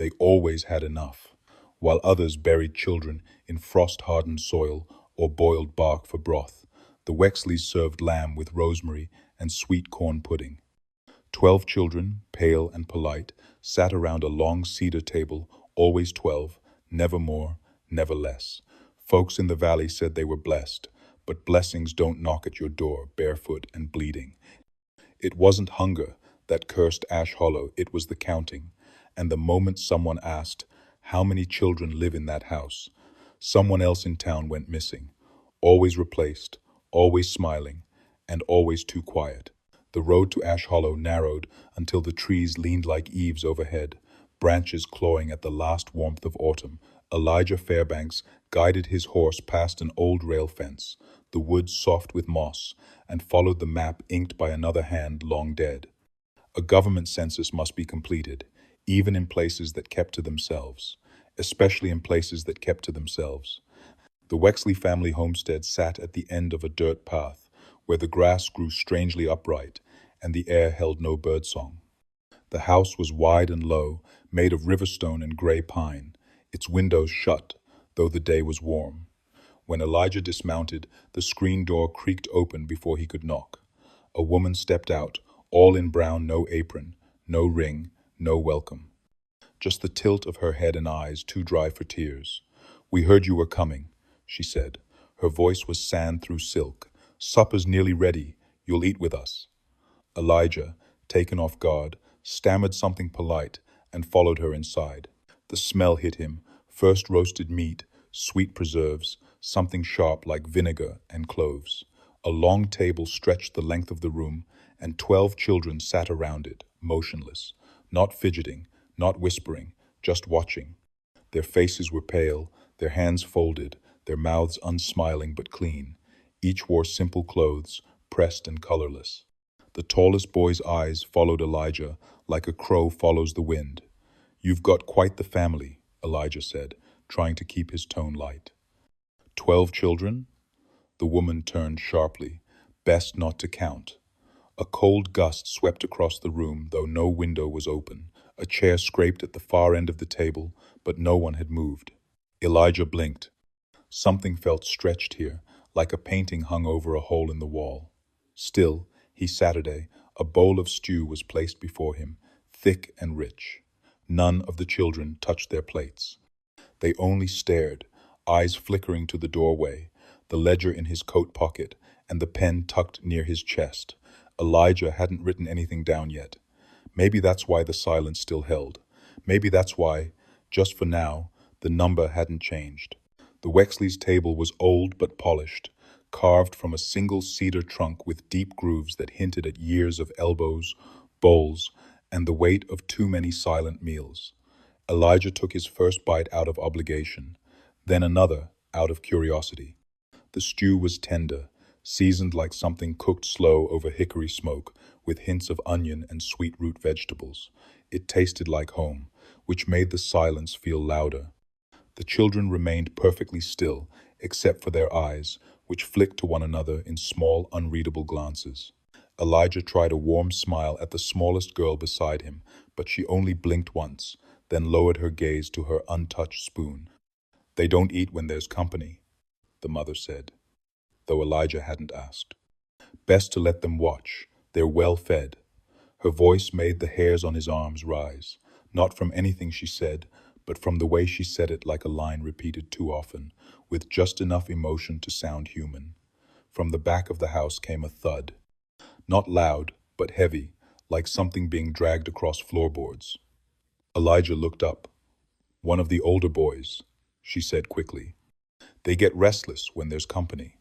They always had enough, while others buried children in frost-hardened soil or boiled bark for broth. The Wexleys served lamb with rosemary and sweet corn pudding. 12 children, pale and polite, sat around a long cedar table, always 12, never more, never less. Folks in the valley said they were blessed, but blessings don't knock at your door, barefoot and bleeding. It wasn't hunger that cursed Ash Hollow, it was the counting. And the moment someone asked, "How many children live in that house?" someone else in town went missing. Always replaced, always smiling, and always too quiet. The road to Ash Hollow narrowed until the trees leaned like eaves overhead, branches clawing at the last warmth of autumn. Elijah Fairbanks guided his horse past an old rail fence, the woods soft with moss, and followed the map inked by another hand long dead. A government census must be completed, even in places that kept to themselves, especially in places that kept to themselves. The Wexley family homestead sat at the end of a dirt path, where the grass grew strangely upright and the air held no birdsong. The house was wide and low, made of riverstone and gray pine, its windows shut, though the day was warm. When Elijah dismounted, the screen door creaked open before he could knock. A woman stepped out, all in brown, no apron, no ring, no welcome. Just the tilt of her head and eyes, too dry for tears. "We heard you were coming," she said. Her voice was sand through silk. "Supper's nearly ready. You'll eat with us." Elijah, taken off guard, stammered something polite and followed her inside. The smell hit him, first roasted meat, sweet preserves, something sharp like vinegar and cloves. A long table stretched the length of the room, and 12 children sat around it, motionless, not fidgeting, not whispering, just watching. Their faces were pale, their hands folded, their mouths unsmiling but clean. Each wore simple clothes, pressed and colorless. The tallest boy's eyes followed Elijah like a crow follows the wind. "You've got quite the family," Elijah said, trying to keep his tone light. 12 children? The woman turned sharply. Best not to count. A cold gust swept across the room, though no window was open. A chair scraped at the far end of the table, but no one had moved. Elijah blinked. Something felt stretched here, like a painting hung over a hole in the wall. Still, Saturday, a bowl of stew was placed before him, thick and rich. None of the children touched their plates. They only stared, eyes flickering to the doorway, the ledger in his coat pocket, and the pen tucked near his chest. Elijah hadn't written anything down yet. Maybe that's why the silence still held. Maybe that's why, just for now, the number hadn't changed. The Wexleys' table was old but polished, carved from a single cedar trunk with deep grooves that hinted at years of elbows, bowls, and the weight of too many silent meals. Elijah took his first bite out of obligation, then another out of curiosity. The stew was tender, seasoned like something cooked slow over hickory smoke, with hints of onion and sweet root vegetables. It tasted like home, which made the silence feel louder. The children remained perfectly still, except for their eyes, which flicked to one another in small, unreadable glances. Elijah tried a warm smile at the smallest girl beside him, but she only blinked once, then lowered her gaze to her untouched spoon. "They don't eat when there's company," the mother said, though Elijah hadn't asked. "Best to let them watch. They're well fed." Her voice made the hairs on his arms rise, not from anything she said, but from the way she said it, like a line repeated too often, with just enough emotion to sound human. From the back of the house came a thud. Not loud, but heavy, like something being dragged across floorboards. Elijah looked up. "One of the older boys," she said quickly. "They get restless when there's company."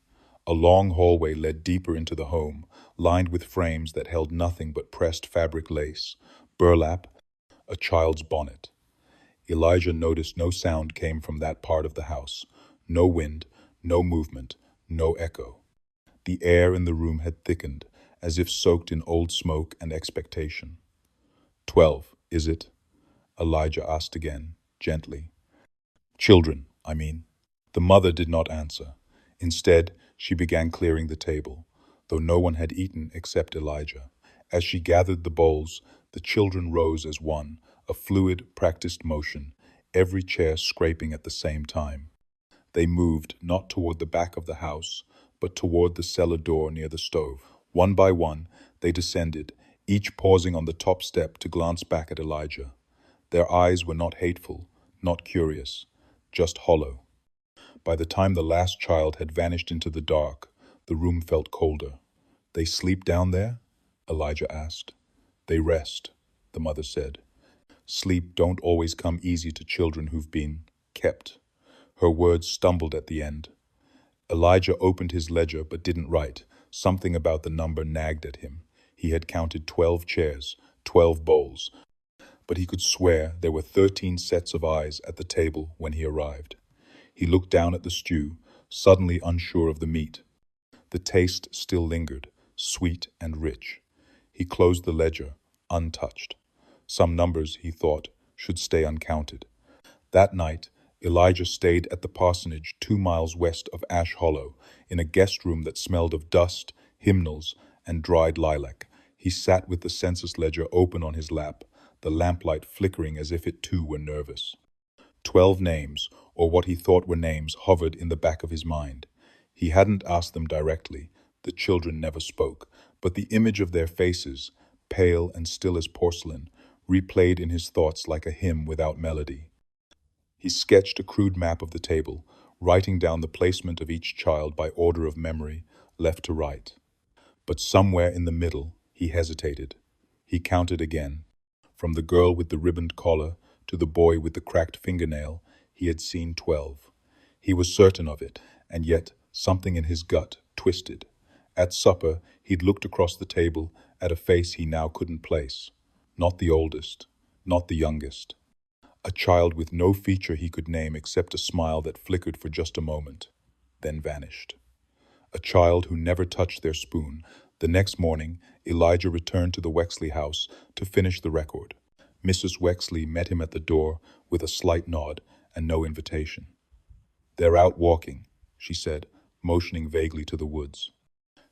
A long hallway led deeper into the home, lined with frames that held nothing but pressed fabric lace, burlap, a child's bonnet. Elijah noticed no sound came from that part of the house. No wind, no movement, no echo. The air in the room had thickened, as if soaked in old smoke and expectation. 12, is it?" Elijah asked again, gently. "Children, I mean." The mother did not answer. Instead, she began clearing the table, though no one had eaten except Elijah. As she gathered the bowls, the children rose as one, a fluid, practiced motion, every chair scraping at the same time. They moved not toward the back of the house, but toward the cellar door near the stove. One by one, they descended, each pausing on the top step to glance back at Elijah. Their eyes were not hateful, not curious, just hollow. By the time the last child had vanished into the dark, the room felt colder. "They sleep down there?" Elijah asked. "They rest," the mother said. "Sleep don't always come easy to children who've been kept." Her words stumbled at the end. Elijah opened his ledger but didn't write. Something about the number nagged at him. He had counted 12 chairs, 12 bowls, but he could swear there were 13 sets of eyes at the table when he arrived. He looked down at the stew, suddenly unsure of the meat. The taste still lingered, sweet and rich. He closed the ledger, untouched. Some numbers, he thought, should stay uncounted. That night, Elijah stayed at the parsonage 2 miles west of Ash Hollow, in a guest room that smelled of dust, hymnals, and dried lilac. He sat with the census ledger open on his lap, the lamplight flickering as if it too were nervous. 12 names, or what he thought were names, hovered in the back of his mind. He hadn't asked them directly. The children never spoke, but the image of their faces, pale and still as porcelain, replayed in his thoughts like a hymn without melody. He sketched a crude map of the table, writing down the placement of each child by order of memory, left to right. But somewhere in the middle, he hesitated. He counted again. From the girl with the ribboned collar to the boy with the cracked fingernail, he had seen 12. He was certain of it, and yet something in his gut twisted. At supper, he'd looked across the table at a face he now couldn't place. Not the oldest, not the youngest. A child with no feature he could name except a smile that flickered for just a moment, then vanished. A child who never touched their spoon. The next morning, Elijah returned to the Wexley house to finish the record. Mrs. Wexley met him at the door with a slight nod and no invitation. "They're out walking," she said, motioning vaguely to the woods.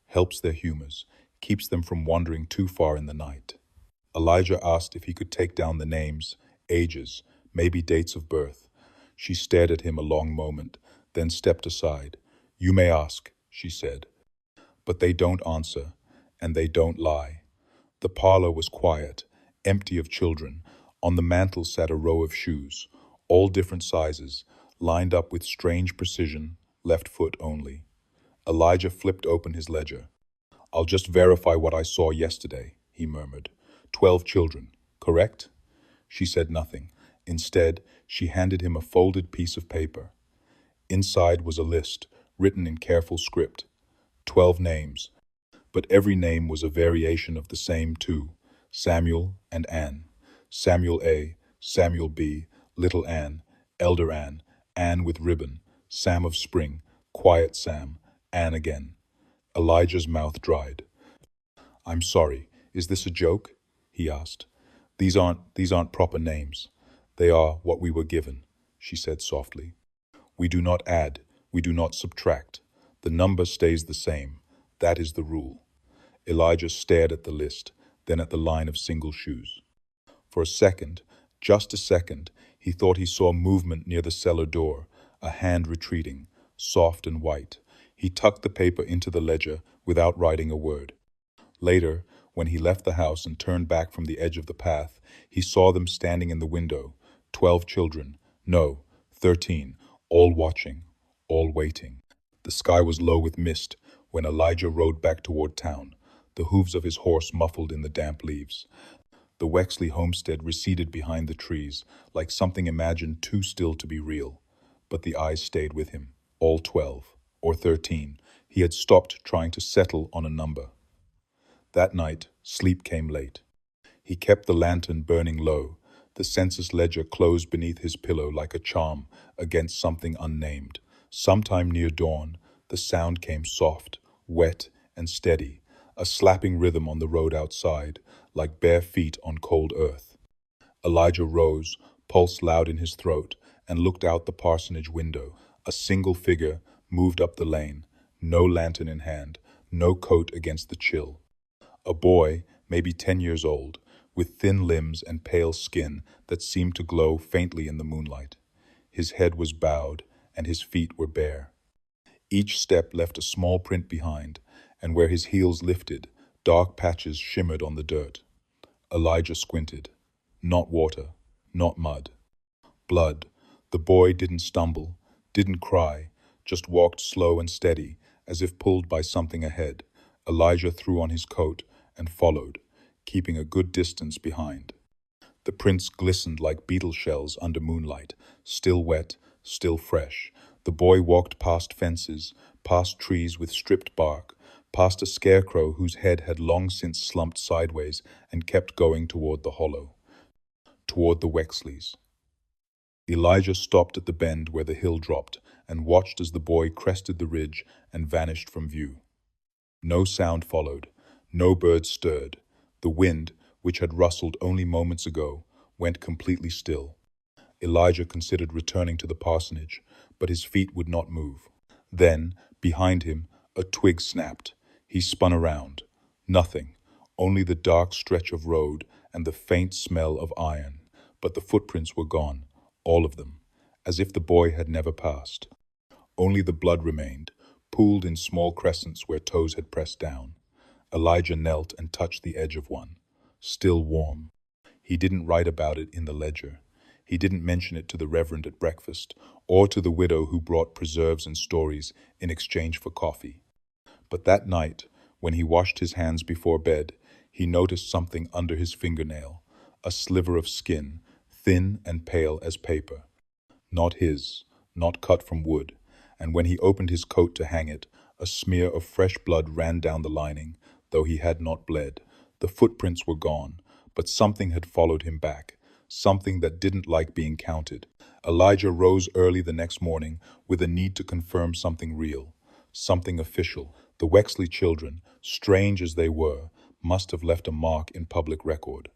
"Helps their humors, keeps them from wandering too far in the night." Elijah asked if he could take down the names, ages, maybe dates of birth. She stared at him a long moment, then stepped aside. "You may ask," she said. "But they don't answer, and they don't lie." The parlor was quiet, empty of children. On the mantel sat a row of shoes, all different sizes, lined up with strange precision, left foot only. Elijah flipped open his ledger. "I'll just verify what I saw yesterday," he murmured. 12 children, correct?" She said nothing. Instead, she handed him a folded piece of paper. Inside was a list, written in careful script. 12 names, but every name was a variation of the same two: Samuel and Anne. Samuel A., Samuel B., Little Anne, Elder Anne, Anne with ribbon, Sam of Spring, Quiet Sam, Anne again. Elijah's mouth dried. "I'm sorry, is this a joke?" he asked. These aren't proper names. They are what we were given," she said softly. "We do not add, we do not subtract. The number stays the same. That is the rule." Elijah stared at the list, then at the line of single shoes. For a second, just a second, he thought he saw movement near the cellar door, a hand retreating, soft and white. He tucked the paper into the ledger without writing a word. Later, when he left the house and turned back from the edge of the path, he saw them standing in the window, 12 children, no, 13, all watching, all waiting. The sky was low with mist when Elijah rode back toward town, the hooves of his horse muffled in the damp leaves. The Wexley homestead receded behind the trees, like something imagined too still to be real. But the eyes stayed with him, all 12, or 13. He had stopped trying to settle on a number. That night, sleep came late. He kept the lantern burning low, the census ledger closed beneath his pillow like a charm against something unnamed. Sometime near dawn, the sound came soft, wet, and steady, a slapping rhythm on the road outside, like bare feet on cold earth. Elijah rose, pulse loud in his throat, and looked out the parsonage window. A single figure moved up the lane, no lantern in hand, no coat against the chill. A boy, maybe 10 years old, with thin limbs and pale skin that seemed to glow faintly in the moonlight. His head was bowed, and his feet were bare. Each step left a small print behind, and where his heels lifted, dark patches shimmered on the dirt. Elijah squinted. Not water, not mud. Blood. The boy didn't stumble, didn't cry, just walked slow and steady, as if pulled by something ahead. Elijah threw on his coat and followed, keeping a good distance behind. The prints glistened like beetle shells under moonlight, still wet, still fresh. The boy walked past fences, past trees with stripped bark, past a scarecrow whose head had long since slumped sideways, and kept going toward the hollow, toward the Wexleys. Elijah stopped at the bend where the hill dropped and watched as the boy crested the ridge and vanished from view. No sound followed. No bird stirred. The wind, which had rustled only moments ago, went completely still. Elijah considered returning to the parsonage, but his feet would not move. Then, behind him, a twig snapped. He spun around. Nothing, only the dark stretch of road and the faint smell of iron. But the footprints were gone, all of them, as if the boy had never passed. Only the blood remained, pooled in small crescents where toes had pressed down. Elijah knelt and touched the edge of one, still warm. He didn't write about it in the ledger. He didn't mention it to the reverend at breakfast, or to the widow who brought preserves and stories in exchange for coffee. But that night, when he washed his hands before bed, he noticed something under his fingernail, a sliver of skin, thin and pale as paper. Not his, not cut from wood, and when he opened his coat to hang it, a smear of fresh blood ran down the lining, though he had not bled. The footprints were gone, but something had followed him back, something that didn't like being counted. Elijah rose early the next morning with a need to confirm something real, something official. The Wexley children, strange as they were, must have left a mark in public record.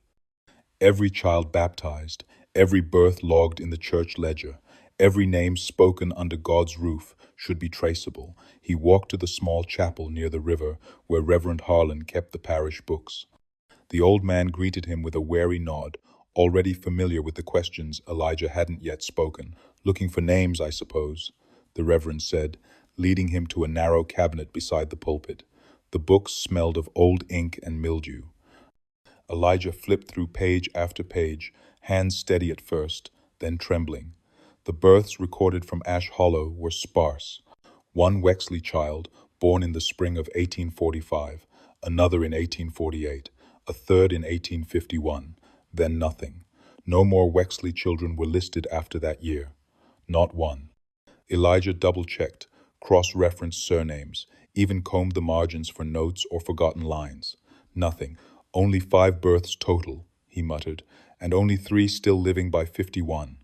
Every child baptized, every birth logged in the church ledger, every name spoken under God's roof should be traceable. He walked to the small chapel near the river where Reverend Harlan kept the parish books. The old man greeted him with a wary nod, already familiar with the questions Elijah hadn't yet spoken. "Looking for names, I suppose," the Reverend said, leading him to a narrow cabinet beside the pulpit. The books smelled of old ink and mildew. Elijah flipped through page after page, hands steady at first, then trembling. The births recorded from Ash Hollow were sparse. One Wexley child, born in the spring of 1845, another in 1848, a third in 1851, then nothing. No more Wexley children were listed after that year. Not one. Elijah double-checked, cross-referenced surnames, even combed the margins for notes or forgotten lines. Nothing. "Only 5 births total," he muttered, "and only 3 still living by 51.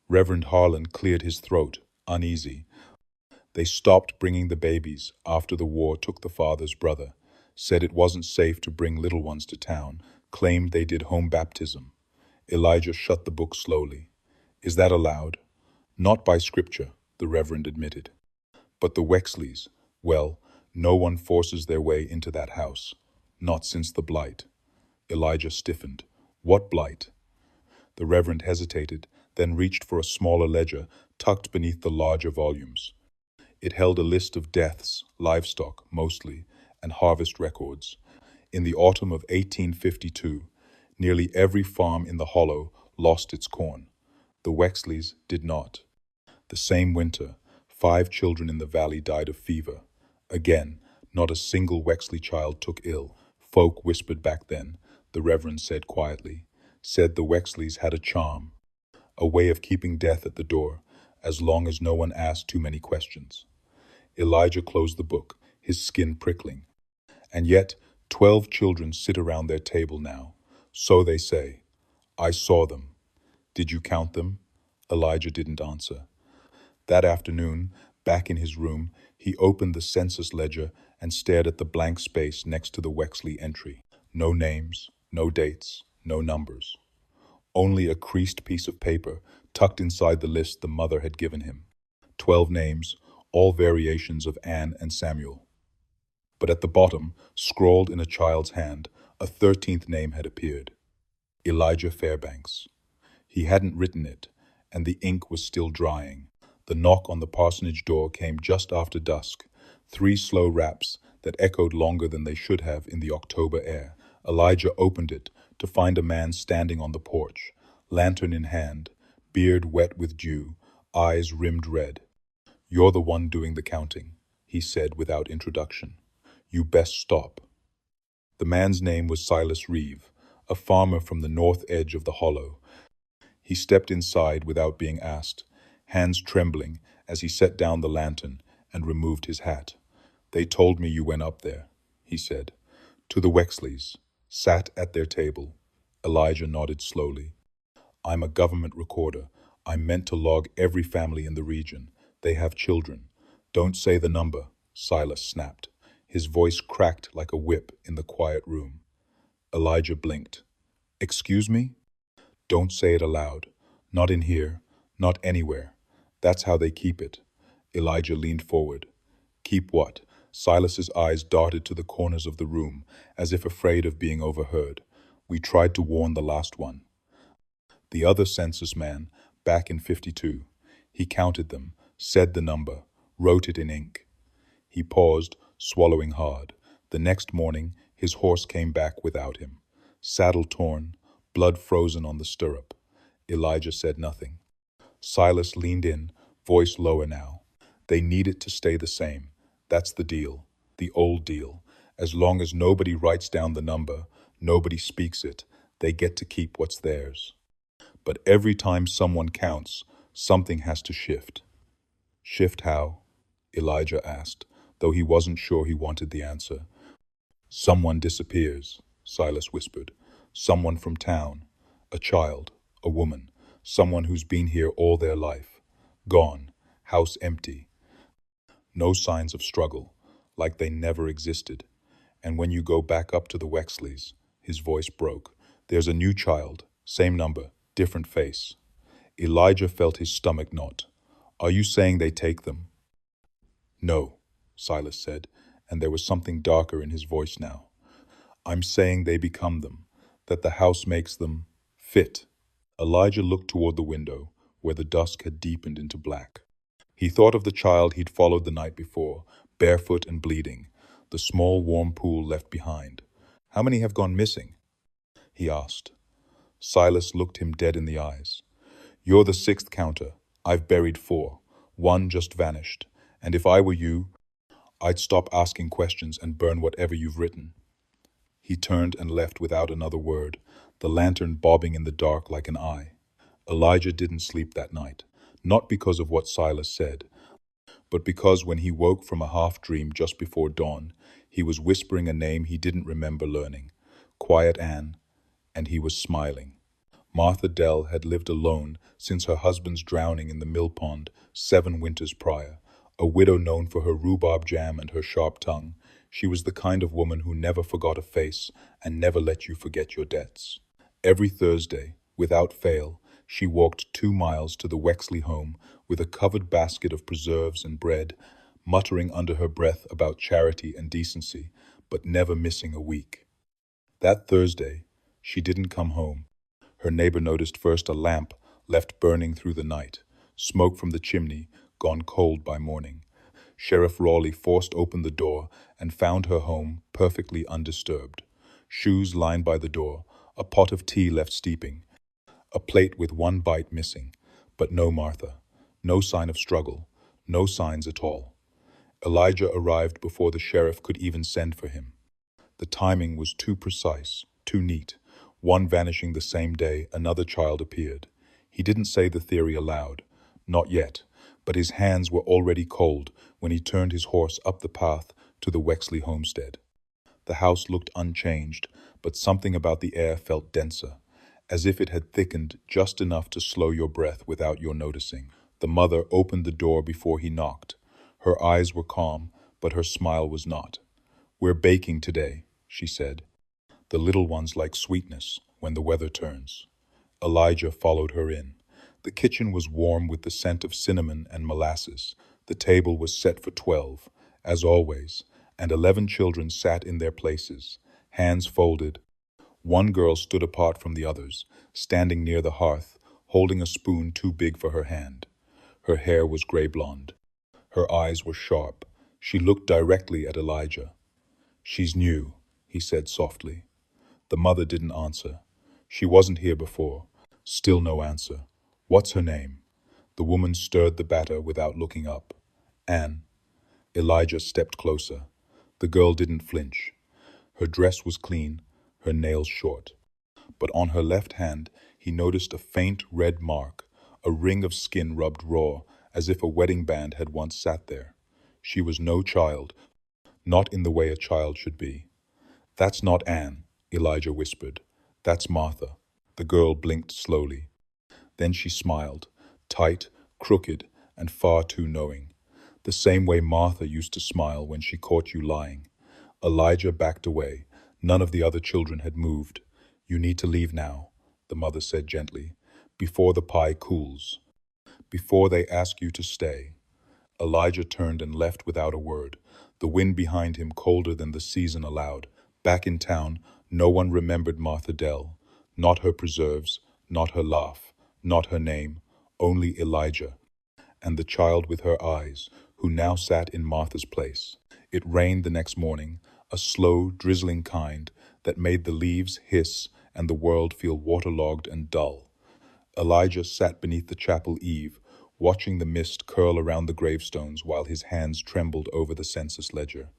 Reverend Harlan cleared his throat, uneasy. "They stopped bringing the babies after the war took the father's brother. Said it wasn't safe to bring little ones to town. Claimed they did home baptism." Elijah shut the book slowly. "Is that allowed?" "Not by scripture," the Reverend admitted. "But the Wexleys, well, no one forces their way into that house. Not since the blight." Elijah stiffened. "What blight?" The Reverend hesitated, then reached for a smaller ledger tucked beneath the larger volumes. It held a list of deaths, livestock mostly, and harvest records. In the autumn of 1852, nearly every farm in the hollow lost its corn. The Wexleys did not. The same winter, 5 children in the valley died of fever. Again, not a single Wexley child took ill. Folk whispered back then, the Reverend said quietly. Said the Wexleys had a charm, a way of keeping death at the door, as long as no one asked too many questions. Elijah closed the book, his skin prickling. And yet, 12 children sit around their table now. So they say. I saw them. Did you count them? Elijah didn't answer. That afternoon, back in his room, he opened the census ledger and stared at the blank space next to the Wexley entry. No names, no dates, no numbers. Only a creased piece of paper tucked inside the list the mother had given him. 12 names, all variations of Anne and Samuel. But at the bottom, scrawled in a child's hand, a 13th name had appeared. Elijah Fairbanks. He hadn't written it, and the ink was still drying. The knock on the parsonage door came just after dusk, 3 slow raps that echoed longer than they should have in the October air. Elijah opened it to find a man standing on the porch, lantern in hand, beard wet with dew, eyes rimmed red. "You're the one doing the counting," he said without introduction. "You best stop." The man's name was Silas Reeve, a farmer from the north edge of the hollow. He stepped inside without being asked, hands trembling as he set down the lantern and removed his hat. "They told me you went up there," he said. "To the Wexleys. Sat at their table." Elijah nodded slowly. "I'm a government recorder. I'm meant to log every family in the region. They have children." "Don't say the number," Silas snapped. His voice cracked like a whip in the quiet room. Elijah blinked. "Excuse me?" "Don't say it aloud. Not in here. Not anywhere. That's how they keep it." Elijah leaned forward. "Keep what?" Silas's eyes darted to the corners of the room, as if afraid of being overheard. "We tried to warn the last one. The other census man, back in 52. He counted them, said the number, wrote it in ink." He paused, swallowing hard. The next morning, his horse came back without him. Saddle torn, blood frozen on the stirrup. Elijah said nothing. Silas leaned in, voice lower now. "They need it to stay the same. That's the deal. The old deal. As long as nobody writes down the number, nobody speaks it, they get to keep what's theirs. But every time someone counts, something has to shift." "Shift how?" Elijah asked, though he wasn't sure he wanted the answer. "Someone disappears," Silas whispered. "Someone from town. A child, a woman, someone who's been here all their life. Gone, house empty. No signs of struggle, like they never existed. And when you go back up to the Wexleys," his voice broke, "there's a new child, same number, different face." Elijah felt his stomach knot. "Are you saying they take them?" "No," Silas said, and there was something darker in his voice now. "I'm saying they become them, that the house makes them fit." Elijah looked toward the window, where the dusk had deepened into black. He thought of the child he'd followed the night before, barefoot and bleeding, the small warm pool left behind. "How many have gone missing?" he asked. Silas looked him dead in the eyes. "You're the 6th counter. I've buried 4. 1 just vanished. And if I were you, I'd stop asking questions and burn whatever you've written." He turned and left without another word, the lantern bobbing in the dark like an eye. Elijah didn't sleep that night, not because of what Silas said, but because when he woke from a half-dream just before dawn, he was whispering a name he didn't remember learning, Quiet Anne, and he was smiling. Martha Dell had lived alone since her husband's drowning in the mill pond 7 winters prior. A widow known for her rhubarb jam and her sharp tongue, she was the kind of woman who never forgot a face and never let you forget your debts. Every Thursday, without fail, she walked 2 miles to the Wexley home with a covered basket of preserves and bread, muttering under her breath about charity and decency, but never missing a week. That Thursday, she didn't come home. Her neighbor noticed first a lamp left burning through the night, smoke from the chimney gone cold by morning. Sheriff Rawley forced open the door and found her home perfectly undisturbed. Shoes lined by the door, a pot of tea left steeping, a plate with 1 bite missing, but no Martha, no sign of struggle, no signs at all. Elijah arrived before the sheriff could even send for him. The timing was too precise, too neat. One vanishing the same day, another child appeared. He didn't say the theory aloud, not yet, but his hands were already cold when he turned his horse up the path to the Wexley homestead. The house looked unchanged, but something about the air felt denser, as if it had thickened just enough to slow your breath without your noticing. The mother opened the door before he knocked. Her eyes were calm, but her smile was not. "We're baking today," she said. "The little ones like sweetness when the weather turns." Elijah followed her in. The kitchen was warm with the scent of cinnamon and molasses. The table was set for 12, as always, and 11 children sat in their places, hands folded, One girl stood apart from the others, standing near the hearth, holding a spoon too big for her hand. Her hair was gray-blonde. Her eyes were sharp. She looked directly at Elijah. "She's new," he said softly. The mother didn't answer. "She wasn't here before." Still no answer. "What's her name?" The woman stirred the batter without looking up. "Anne." Elijah stepped closer. The girl didn't flinch. Her dress was clean, her nails short. But on her left hand, he noticed a faint red mark, a ring of skin rubbed raw, as if a wedding band had once sat there. She was no child, not in the way a child should be. "That's not Anne," Elijah whispered. "That's Martha." The girl blinked slowly. Then she smiled, tight, crooked, and far too knowing. The same way Martha used to smile when she caught you lying. Elijah backed away. None of the other children had moved. "You need to leave now," the mother said gently, "before the pie cools, before they ask you to stay." Elijah turned and left without a word, the wind behind him colder than the season allowed. Back in town, no one remembered Martha Dell. Not her preserves, not her laugh, not her name, only Elijah, and the child with her eyes, who now sat in Martha's place. It rained the next morning, a slow, drizzling kind that made the leaves hiss and the world feel waterlogged and dull. Elijah sat beneath the chapel eave, watching the mist curl around the gravestones while his hands trembled over the census ledger.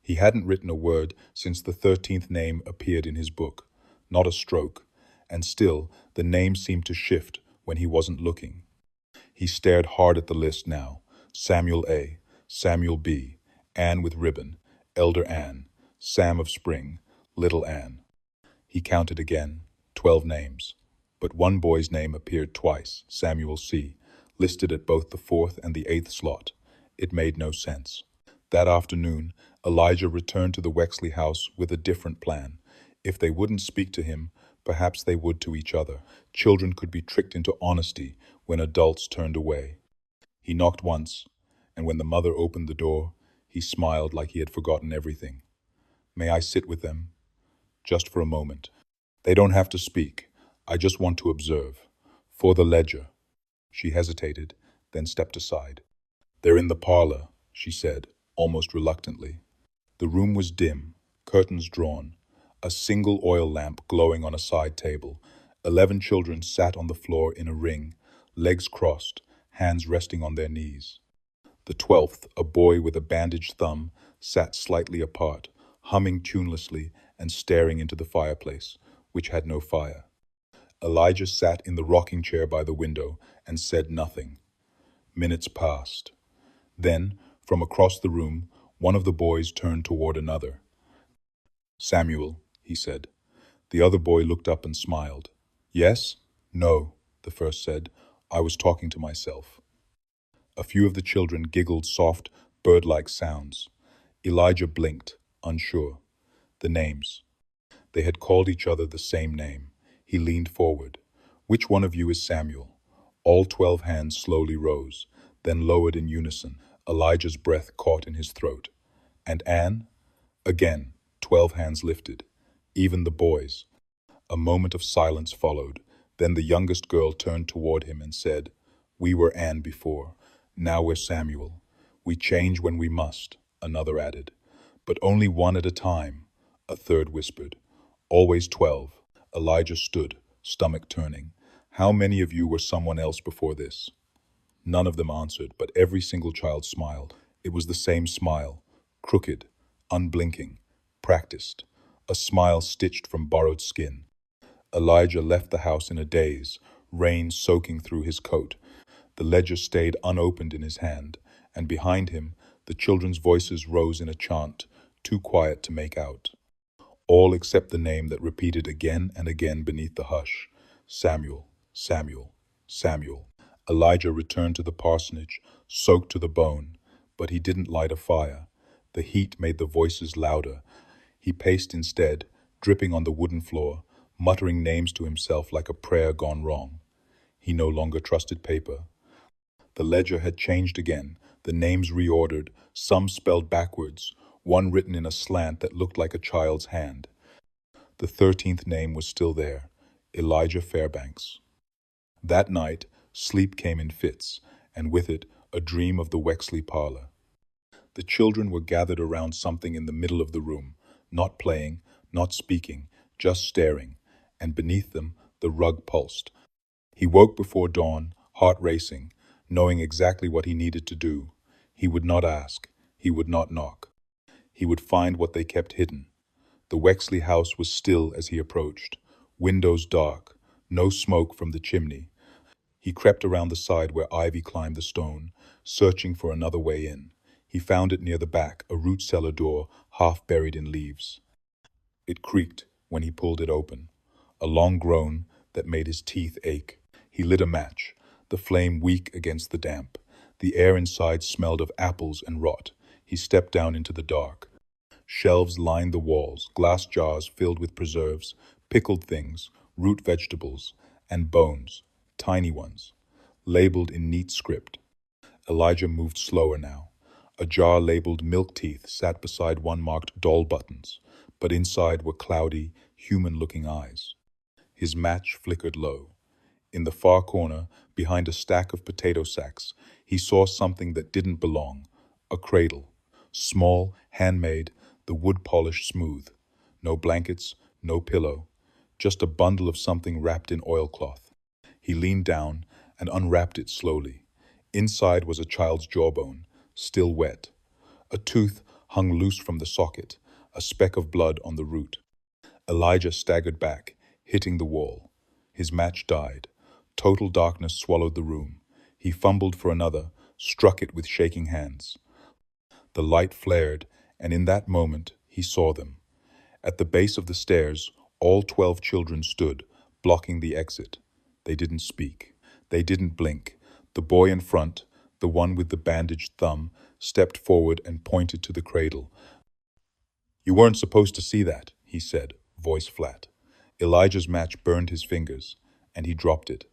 He hadn't written a word since the 13th name appeared in his book, not a stroke, and still the name seemed to shift when he wasn't looking. He stared hard at the list now. Samuel A., Samuel B., Anne with ribbon, Elder Anne, Sam of Spring, Little Anne. He counted again, 12 names. But one boy's name appeared twice, Samuel C., listed at both the 4th and the 8th slot. It made no sense. That afternoon, Elijah returned to the Wexley house with a different plan. If they wouldn't speak to him, perhaps they would to each other. Children could be tricked into honesty when adults turned away. He knocked once, and when the mother opened the door, he smiled like he had forgotten everything. "May I sit with them?" "Just for a moment." "They don't have to speak. I just want to observe. For the ledger." She hesitated, then stepped aside. "They're in the parlor," she said, almost reluctantly. The room was dim, curtains drawn, a single oil lamp glowing on a side table. 11 children sat on the floor in a ring, legs crossed, hands resting on their knees. The 12th, a boy with a bandaged thumb, sat slightly apart, humming tunelessly and staring into the fireplace, which had no fire. Elijah sat in the rocking chair by the window and said nothing. Minutes passed. Then, from across the room, one of the boys turned toward another. "Samuel," he said. The other boy looked up and smiled. "Yes?" "No," the first said. "I was talking to myself." A few of the children giggled soft, bird-like sounds. Elijah blinked, unsure. The names. They had called each other the same name. He leaned forward. "Which one of you is Samuel?" All 12 hands slowly rose, then lowered in unison. Elijah's breath caught in his throat. "And Anne?" Again, 12 hands lifted. Even the boys. A moment of silence followed. Then the youngest girl turned toward him and said, "We were Anne before. Now we're Samuel. We change when we must," another added. "But only one at a time," a third whispered. "Always 12. Elijah stood, stomach turning. "How many of you were someone else before this?" None of them answered, but every single child smiled. It was the same smile, crooked, unblinking, practiced, a smile stitched from borrowed skin. Elijah left the house in a daze, rain soaking through his coat. The ledger stayed unopened in his hand, and behind him, the children's voices rose in a chant, too quiet to make out. All except the name that repeated again and again beneath the hush. Samuel, Samuel, Samuel. Elijah returned to the parsonage, soaked to the bone, but he didn't light a fire. The heat made the voices louder. He paced instead, dripping on the wooden floor, muttering names to himself like a prayer gone wrong. He no longer trusted paper. The ledger had changed again, the names reordered, some spelled backwards, one written in a slant that looked like a child's hand. The 13th name was still there, Elijah Fairbanks. That night, sleep came in fits, and with it, a dream of the Wexley parlor. The children were gathered around something in the middle of the room, not playing, not speaking, just staring, and beneath them, the rug pulsed. He woke before dawn, heart racing, knowing exactly what he needed to do. He would not ask. He would not knock. He would find what they kept hidden. The Wexley house was still as he approached, windows dark, no smoke from the chimney. He crept around the side where ivy climbed the stone, searching for another way in. He found it near the back, a root cellar door half buried in leaves. It creaked when he pulled it open, a long groan that made his teeth ache. He lit a match, the flame weak against the damp. The air inside smelled of apples and rot. He stepped down into the dark. Shelves lined the walls, glass jars filled with preserves, pickled things, root vegetables, and bones, tiny ones, labeled in neat script. Elijah moved slower now. A jar labeled milk teeth sat beside one marked doll buttons, but inside were cloudy, human-looking eyes. His match flickered low. In the far corner, behind a stack of potato sacks, he saw something that didn't belong. A cradle. Small, handmade, the wood polished smooth. No blankets, no pillow. Just a bundle of something wrapped in oilcloth. He leaned down and unwrapped it slowly. Inside was a child's jawbone, still wet. A tooth hung loose from the socket, a speck of blood on the root. Elijah staggered back, hitting the wall. His match died. Total darkness swallowed the room. He fumbled for another, struck it with shaking hands. The light flared, and in that moment he saw them. At the base of the stairs, all 12 children stood, blocking the exit. They didn't speak. They didn't blink. The boy in front, the one with the bandaged thumb, stepped forward and pointed to the cradle. "You weren't supposed to see that," he said, voice flat. Elijah's match burned his fingers, and he dropped it.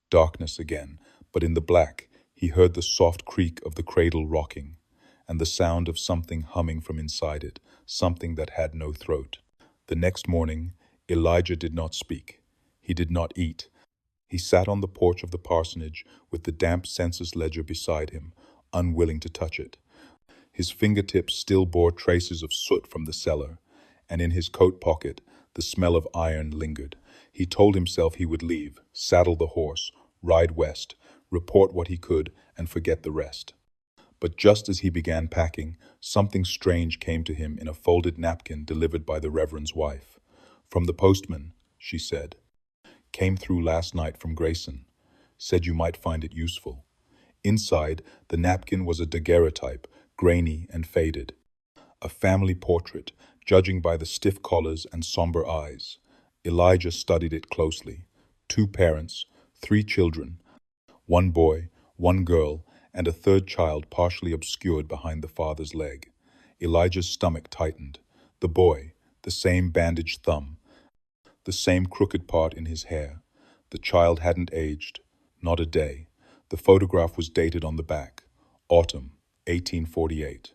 Darkness again, but in the black, he heard the soft creak of the cradle rocking, and the sound of something humming from inside it, something that had no throat. The next morning, Elijah did not speak. He did not eat. He sat on the porch of the parsonage with the damp census ledger beside him, unwilling to touch it. His fingertips still bore traces of soot from the cellar, and in his coat pocket, the smell of iron lingered. He told himself he would leave, saddle the horse, ride west, report what he could, and forget the rest. But just as he began packing, something strange came to him in a folded napkin delivered by the Reverend's wife. "From the postman," she said. "Came through last night from Grayson. Said you might find it useful." Inside, the napkin was a daguerreotype, grainy and faded. A family portrait, judging by the stiff collars and somber eyes. Elijah studied it closely. 2 parents, 3 children, 1 boy, 1 girl, and a 3rd child partially obscured behind the father's leg. Elijah's stomach tightened. The boy, the same bandaged thumb, the same crooked part in his hair. The child hadn't aged, not a day. The photograph was dated on the back, autumn, 1848.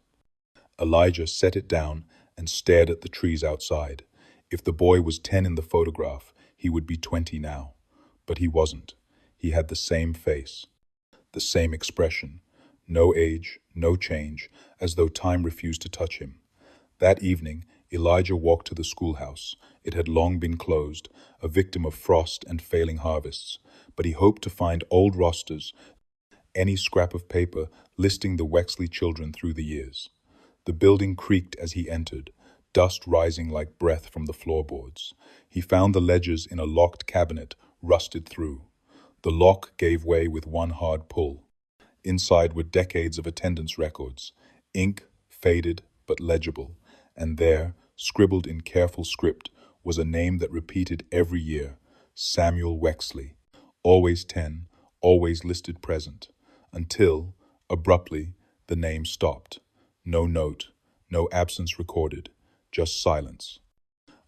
Elijah set it down and stared at the trees outside. If the boy was 10 in the photograph, he would be 20 now. But he wasn't. He had the same face, the same expression. No age, no change, as though time refused to touch him. That evening, Elijah walked to the schoolhouse. It had long been closed, a victim of frost and failing harvests. But he hoped to find old rosters, any scrap of paper listing the Wexley children through the years. The building creaked as he entered, dust rising like breath from the floorboards. He found the ledgers in a locked cabinet, rusted through. The lock gave way with one hard pull. Inside were decades of attendance records, ink faded but legible, and there, scribbled in careful script, was a name that repeated every year, Samuel Wexley. Always 10, always listed present, until, abruptly, the name stopped. No note, no absence recorded, just silence.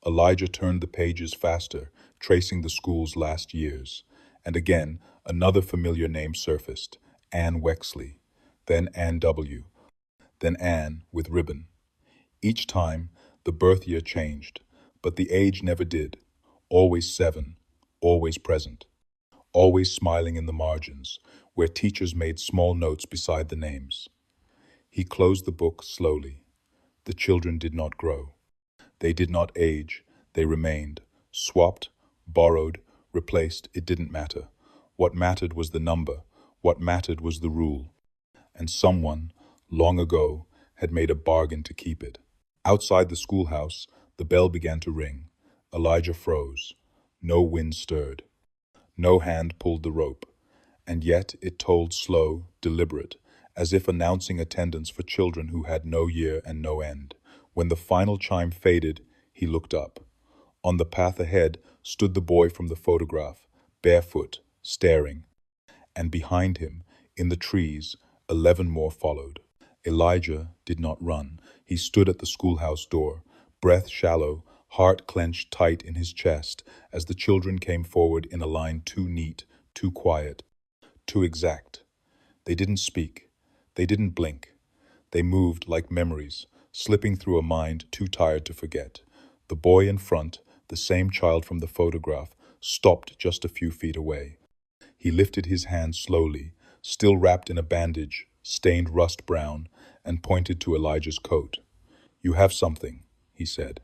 Elijah turned the pages faster, tracing the school's last years. And again, another familiar name surfaced, Ann Wexley, then Ann W., then Ann with ribbon. Each time, the birth year changed, But the age never did. Always 7, always present, always smiling in the margins, where teachers made small notes beside the names. He closed the book slowly. The children did not grow. They did not age. They remained. Swapped, borrowed, replaced, it didn't matter. What mattered was the number. What mattered was the rule. And someone, long ago, had made a bargain to keep it. Outside the schoolhouse, the bell began to ring. Elijah froze. No wind stirred. No hand pulled the rope. And yet it tolled slow, deliberate, as if announcing attendance for children who had no year and no end. When the final chime faded, he looked up. On the path ahead stood the boy from the photograph, barefoot, staring. And behind him, in the trees, 11 more followed. Elijah did not run. He stood at the schoolhouse door, breath shallow, heart clenched tight in his chest, as the children came forward in a line too neat, too quiet, too exact. They didn't speak. They didn't blink. They moved like memories, slipping through a mind too tired to forget. The boy in front, the same child from the photograph, stopped just a few feet away. He lifted his hand slowly, still wrapped in a bandage, stained rust brown, and pointed to Elijah's coat. "You have something," he said.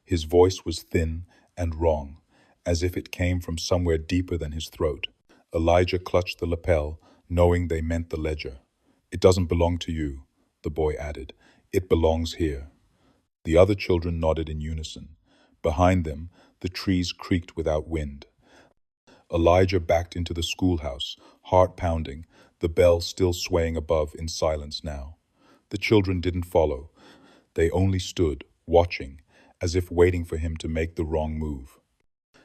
His voice was thin and wrong, as if it came from somewhere deeper than his throat. Elijah clutched the lapel, knowing they meant the ledger. "It doesn't belong to you," the boy added. "It belongs here." The other children nodded in unison. Behind them, the trees creaked without wind. Elijah backed into the schoolhouse, heart pounding, the bell still swaying above in silence now. The children didn't follow. They only stood, watching, as if waiting for him to make the wrong move.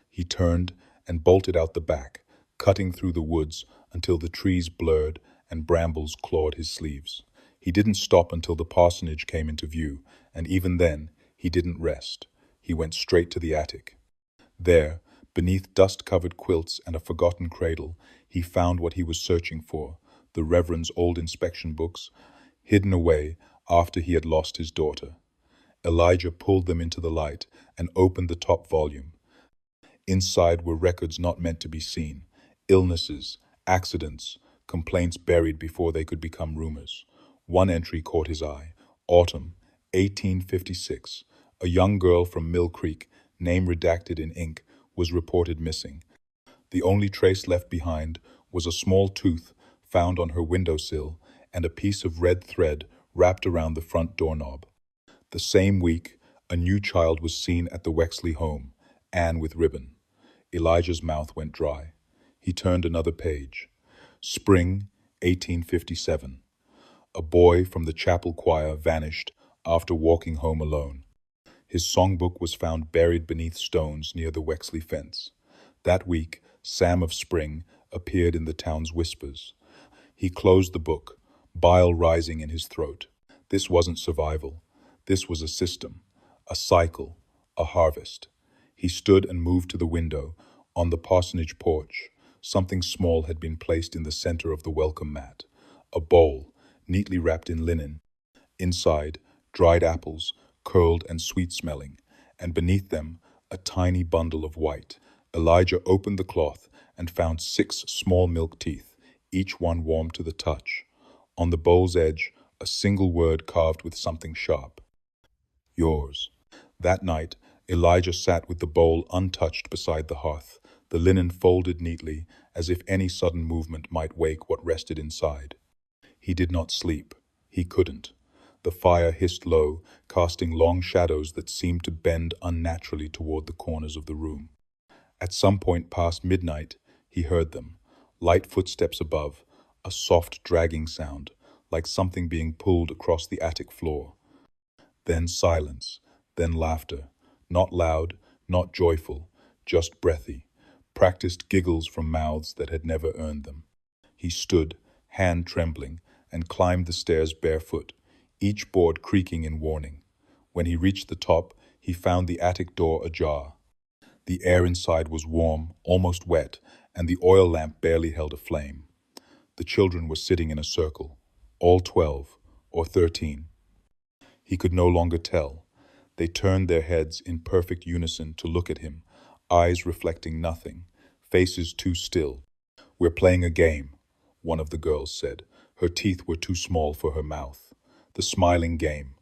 He turned and bolted out the back, cutting through the woods until the trees blurred and brambles clawed his sleeves. He didn't stop until the parsonage came into view, and even then, he didn't rest. He went straight to the attic. There, beneath dust-covered quilts and a forgotten cradle, he found what he was searching for, the Reverend's old inspection books, hidden away after he had lost his daughter. Elijah pulled them into the light and opened the top volume. Inside were records not meant to be seen, illnesses, accidents, complaints buried before they could become rumors. One entry caught his eye. Autumn, 1856. A young girl from Mill Creek, name redacted in ink, was reported missing. The only trace left behind was a small tooth found on her windowsill and a piece of red thread wrapped around the front doorknob. The same week, a new child was seen at the Wexley home, Anne with ribbon. Elijah's mouth went dry. He turned another page. Spring, 1857. A boy from the chapel choir vanished after walking home alone. His songbook was found buried beneath stones near the Wexley fence. That week, Sam of Spring appeared in the town's whispers. He closed the book, bile rising in his throat. This wasn't survival. This was a system, a cycle, a harvest. He stood and moved to the window. On the parsonage porch, something small had been placed in the center of the welcome mat. A bowl, neatly wrapped in linen. Inside, dried apples, curled and sweet-smelling, and beneath them, a tiny bundle of white. Elijah opened the cloth and found 6 small milk teeth, each one warm to the touch. On the bowl's edge, a single word carved with something sharp. Yours. That night, Elijah sat with the bowl untouched beside the hearth, the linen folded neatly, as if any sudden movement might wake what rested inside. He did not sleep. He couldn't. The fire hissed low, casting long shadows that seemed to bend unnaturally toward the corners of the room. At some point past midnight, he heard them. Light footsteps above, a soft dragging sound, like something being pulled across the attic floor. Then silence, then laughter, not loud, not joyful, just breathy, practiced giggles from mouths that had never earned them. He stood, hand trembling, and climbed the stairs barefoot, each board creaking in warning. When he reached the top, he found the attic door ajar. The air inside was warm, almost wet, and the oil lamp barely held a flame. The children were sitting in a circle, all 12 or 13. He could no longer tell. They turned their heads in perfect unison to look at him, eyes reflecting nothing, faces too still. "We're playing a game," one of the girls said. Her teeth were too small for her mouth. "The smiling game,"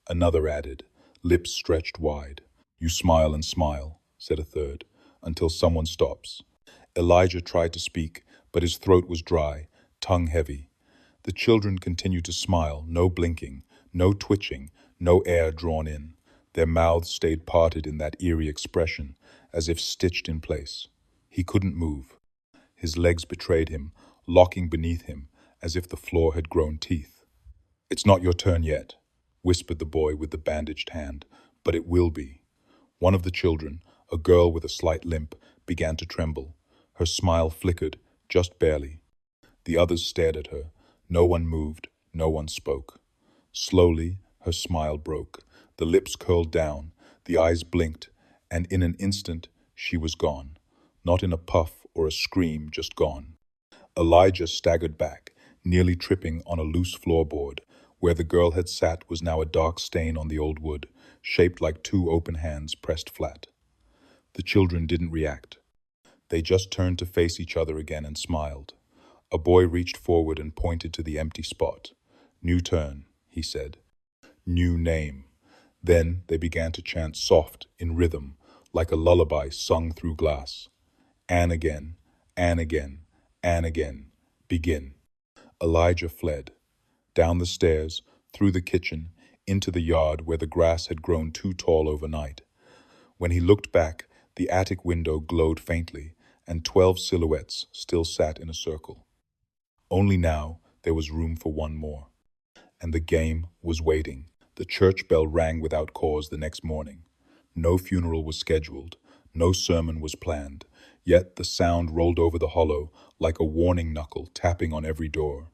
another added, lips stretched wide. "You smile and smile," said a third, "until someone stops." Elijah tried to speak, but his throat was dry, tongue heavy. The children continued to smile, no blinking, no twitching, no air drawn in. Their mouths stayed parted in that eerie expression, as if stitched in place. He couldn't move. His legs betrayed him, locking beneath him, as if the floor had grown teeth. "It's not your turn yet," whispered the boy with the bandaged hand, "but it will be." One of the children, a girl with a slight limp, began to tremble. Her smile flickered, just barely. The others stared at her. No one moved, no one spoke. Slowly, her smile broke. The lips curled down, the eyes blinked, and in an instant, she was gone. Not in a puff or a scream, just gone. Elijah staggered back, nearly tripping on a loose floorboard. Where the girl had sat was now a dark stain on the old wood, shaped like two open hands pressed flat. The children didn't react. They just turned to face each other again and smiled. A boy reached forward and pointed to the empty spot. "New turn," he said. "New name." Then they began to chant soft, in rhythm, like a lullaby sung through glass. "Anne again, Anne again, Anne again. Begin." Elijah fled. Down the stairs, through the kitchen, into the yard where the grass had grown too tall overnight. When he looked back, the attic window glowed faintly, and 12 silhouettes still sat in a circle. Only now there was room for one more. And the game was waiting. The church bell rang without cause the next morning. No funeral was scheduled, no sermon was planned, yet the sound rolled over the hollow like a warning knuckle tapping on every door.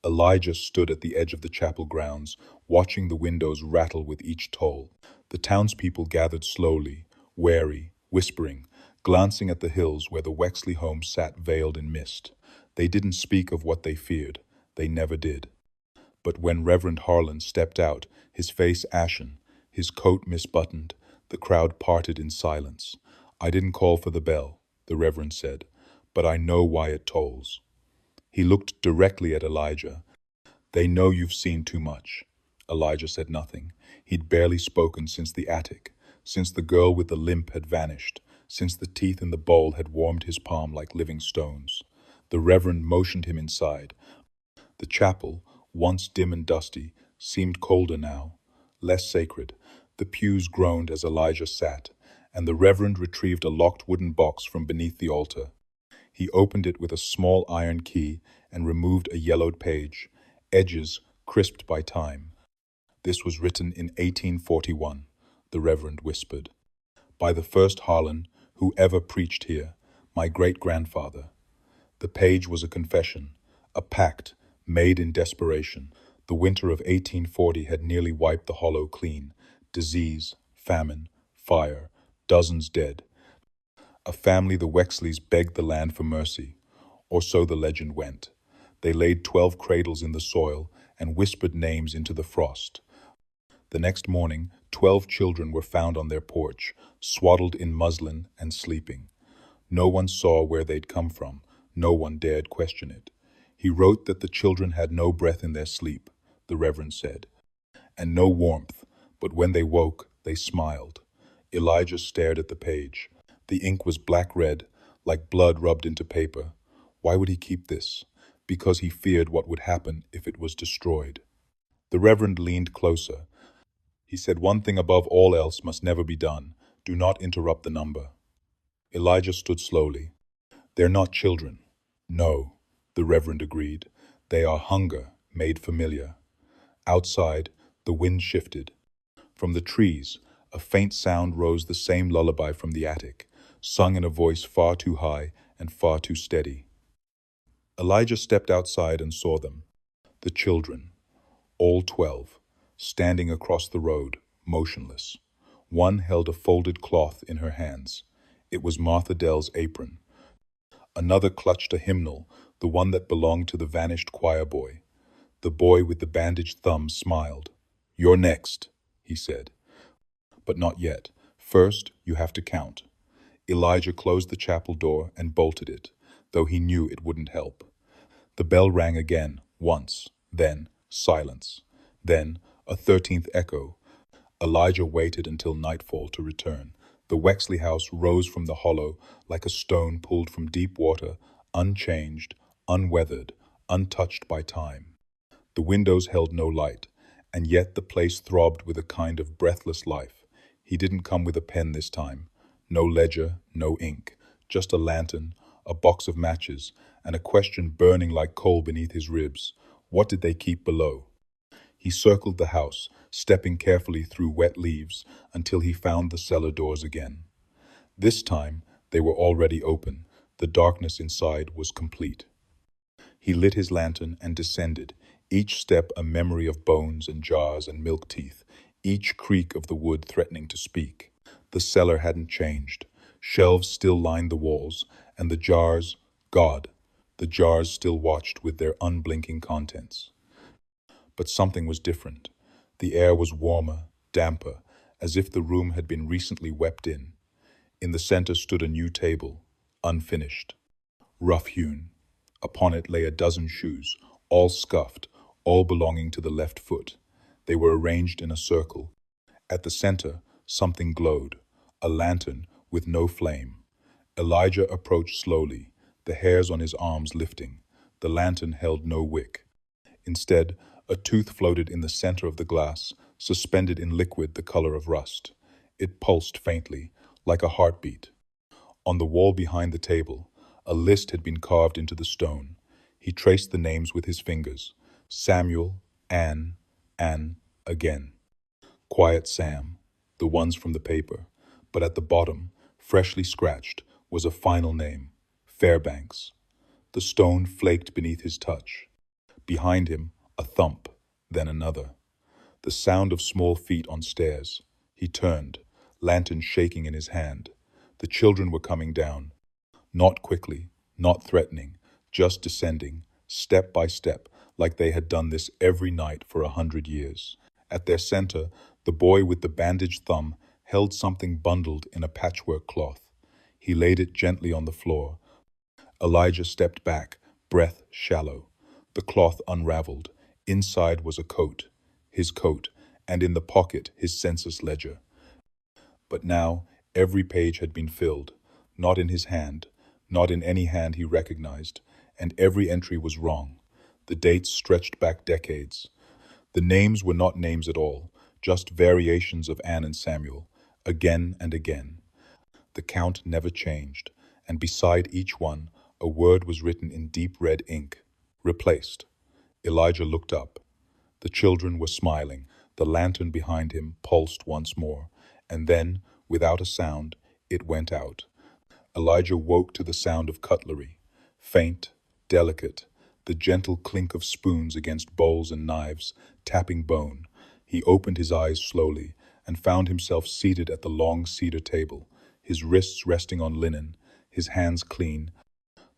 Elijah stood at the edge of the chapel grounds, watching the windows rattle with each toll. The townspeople gathered slowly, wary, whispering, glancing at the hills where the Wexley home sat veiled in mist. They didn't speak of what they feared. They never did. But when Reverend Harlan stepped out, his face ashen, his coat misbuttoned, the crowd parted in silence. "I didn't call for the bell," the Reverend said, "but I know why it tolls." He looked directly at Elijah. "They know you've seen too much." Elijah said nothing. He'd barely spoken since the attic, since the girl with the limp had vanished, since the teeth in the bowl had warmed his palm like living stones. The Reverend motioned him inside. The chapel, once dim and dusty, seemed colder now, less sacred. The pews groaned as Elijah sat, and the Reverend retrieved a locked wooden box from beneath the altar. He opened it with a small iron key and removed a yellowed page, edges crisped by time. "This was written in 1841, the Reverend whispered, "by the first Harlan who ever preached here, my great-grandfather." The page was a confession, a pact made in desperation. The winter of 1840 had nearly wiped the hollow clean. Disease, famine, fire, dozens dead. A family, the Wexleys, begged the land for mercy, or so the legend went. They laid 12 cradles in the soil and whispered names into the frost. The next morning, 12 children were found on their porch, swaddled in muslin and sleeping. No one saw where they'd come from. No one dared question it. He wrote that the children had no breath in their sleep, the Reverend said, and no warmth, but when they woke, they smiled. Elijah stared at the page. The ink was black-red, like blood rubbed into paper. Why would he keep this? Because he feared what would happen if it was destroyed. The Reverend leaned closer. He said, "One thing above all else must never be done. Do not interrupt the number." Elijah stood slowly. "They're not children." "No," the Reverend agreed. "They are hunger made familiar." Outside, the wind shifted. From the trees, a faint sound rose, the same lullaby from the attic, sung in a voice far too high and far too steady. Elijah stepped outside and saw them. The children, all 12, standing across the road, motionless. One held a folded cloth in her hands. It was Martha Dell's apron. Another clutched a hymnal, the one that belonged to the vanished choir boy. The boy with the bandaged thumb smiled. "You're next," he said. But not yet. First, you have to count. Elijah closed the chapel door and bolted it, though he knew it wouldn't help. The bell rang again, once, then silence. Then a 13th echo. Elijah waited until nightfall to return. The Wexley house rose from the hollow like a stone pulled from deep water, unchanged, unweathered, untouched by time. The windows held no light, and yet the place throbbed with a kind of breathless life. He didn't come with a pen this time. No ledger, no ink, just a lantern, a box of matches, and a question burning like coal beneath his ribs. What did they keep below? He circled the house, stepping carefully through wet leaves until he found the cellar doors again. This time, they were already open. The darkness inside was complete. He lit his lantern and descended, each step a memory of bones and jars and milk teeth, each creak of the wood threatening to speak. The cellar hadn't changed. Shelves still lined the walls, and the jars, God, the jars still watched with their unblinking contents. But something was different. The air was warmer, damper, as if the room had been recently wept in. In the center stood a new table, unfinished, rough-hewn. Upon it lay a dozen shoes, all scuffed, all belonging to the left foot. They were arranged in a circle. At the center, something glowed, a lantern with no flame. Elijah approached slowly, the hairs on his arms lifting. The lantern held no wick. Instead, a tooth floated in the center of the glass, suspended in liquid the color of rust. It pulsed faintly, like a heartbeat. On the wall behind the table, a list had been carved into the stone. He traced the names with his fingers. Samuel, Ann, again. Quiet Sam, the ones from the paper. But at the bottom, freshly scratched, was a final name, Fairbanks. The stone flaked beneath his touch. Behind him, a thump, then another. The sound of small feet on stairs. He turned, lantern shaking in his hand. The children were coming down. Not quickly, not threatening, just descending, step by step, like they had done this every night for 100 years. At their center, the boy with the bandaged thumb held something bundled in a patchwork cloth. He laid it gently on the floor. Elijah stepped back, breath shallow. The cloth unraveled. Inside was a coat, his coat, and in the pocket his census ledger. But now every page had been filled, not in his hand, not in any hand he recognized, and every entry was wrong. The dates stretched back decades. The names were not names at all, just variations of Anne and Samuel, again and again. The count never changed, and beside each one, a word was written in deep red ink. Replaced. Elijah looked up. The children were smiling. The lantern behind him pulsed once more, and then, without a sound, it went out. Elijah woke to the sound of cutlery, faint, delicate, the gentle clink of spoons against bowls and knives, tapping bone. He opened his eyes slowly and found himself seated at the long cedar table, his wrists resting on linen, his hands clean,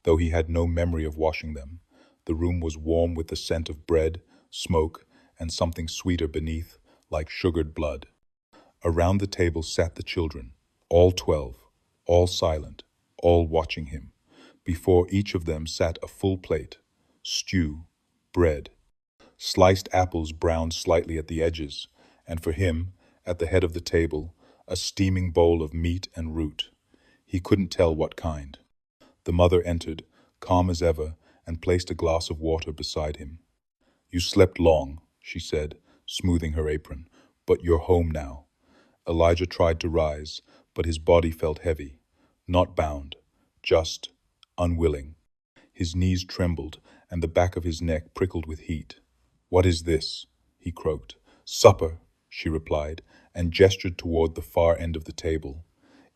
though he had no memory of washing them. The room was warm with the scent of bread, smoke, and something sweeter beneath, like sugared blood. Around the table sat the children, all 12, all silent, all watching him. Before each of them sat a full plate, stew, bread, sliced apples browned slightly at the edges, and for him, at the head of the table, a steaming bowl of meat and root. He couldn't tell what kind. The mother entered, calm as ever, and placed a glass of water beside him. "You slept long," she said, smoothing her apron, "but you're home now." Elijah tried to rise, but his body felt heavy, not bound, just unwilling. His knees trembled, and the back of his neck prickled with heat. "What is this?" he croaked. "Supper," she replied, and gestured toward the far end of the table.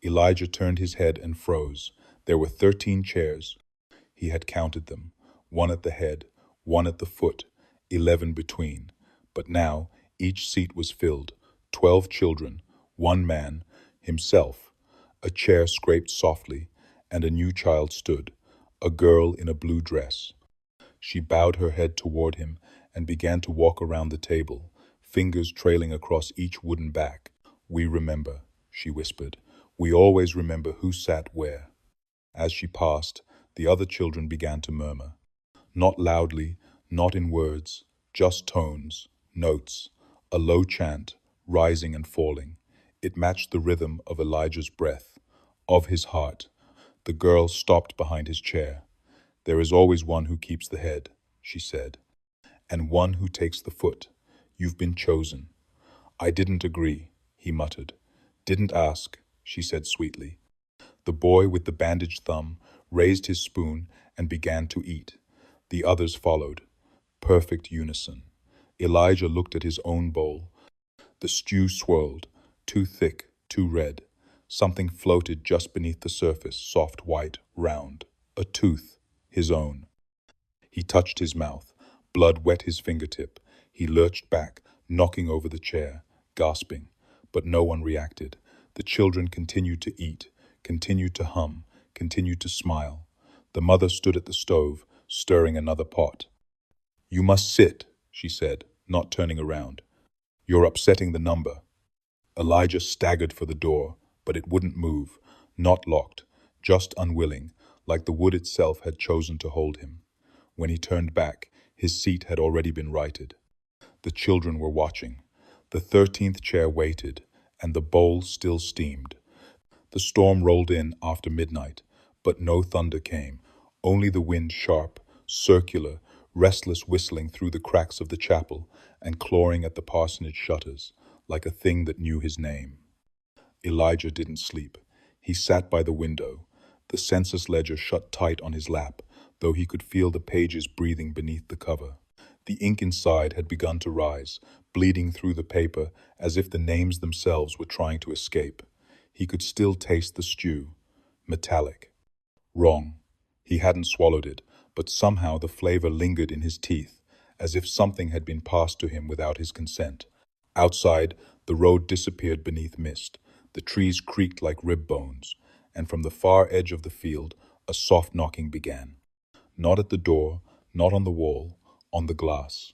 Elijah turned his head and froze. There were 13 chairs. He had counted them, one at the head, one at the foot, 11 between. But now each seat was filled, 12 children, one man, himself. A chair scraped softly, and a new child stood, a girl in a blue dress. She bowed her head toward him and began to walk around the table, fingers trailing across each wooden back. "We remember," she whispered. "We always remember who sat where." As she passed, the other children began to murmur. Not loudly, not in words, just tones, notes, a low chant, rising and falling. It matched the rhythm of Elijah's breath, of his heart. The girl stopped behind his chair. "There is always one who keeps the head," she said, "and one who takes the foot. You've been chosen." "I didn't agree," he muttered. "Didn't ask," she said sweetly. The boy with the bandaged thumb raised his spoon and began to eat. The others followed. Perfect unison. Elijah looked at his own bowl. The stew swirled, too thick, too red. Something floated just beneath the surface, soft, white, round. A tooth, his own. He touched his mouth. Blood wet his fingertip. He lurched back, knocking over the chair, gasping. But no one reacted. The children continued to eat, continued to hum, continued to smile. The mother stood at the stove, stirring another pot. "You must sit," she said, not turning around. "You're upsetting the number." Elijah staggered for the door, but it wouldn't move, not locked, just unwilling, like the wood itself had chosen to hold him. When he turned back, his seat had already been righted. The children were watching. The 13th chair waited, and the bowl still steamed. The storm rolled in after midnight, but no thunder came, only the wind sharp, circular, restless whistling through the cracks of the chapel and clawing at the parsonage shutters, like a thing that knew his name. Elijah didn't sleep. He sat by the window, the census ledger shut tight on his lap, though he could feel the pages breathing beneath the cover. The ink inside had begun to rise, bleeding through the paper as if the names themselves were trying to escape. He could still taste the stew, metallic. Wrong. He hadn't swallowed it, but somehow the flavor lingered in his teeth, as if something had been passed to him without his consent. Outside, the road disappeared beneath mist. The trees creaked like rib bones, and from the far edge of the field, a soft knocking began. Not at the door, not on the wall, on the glass.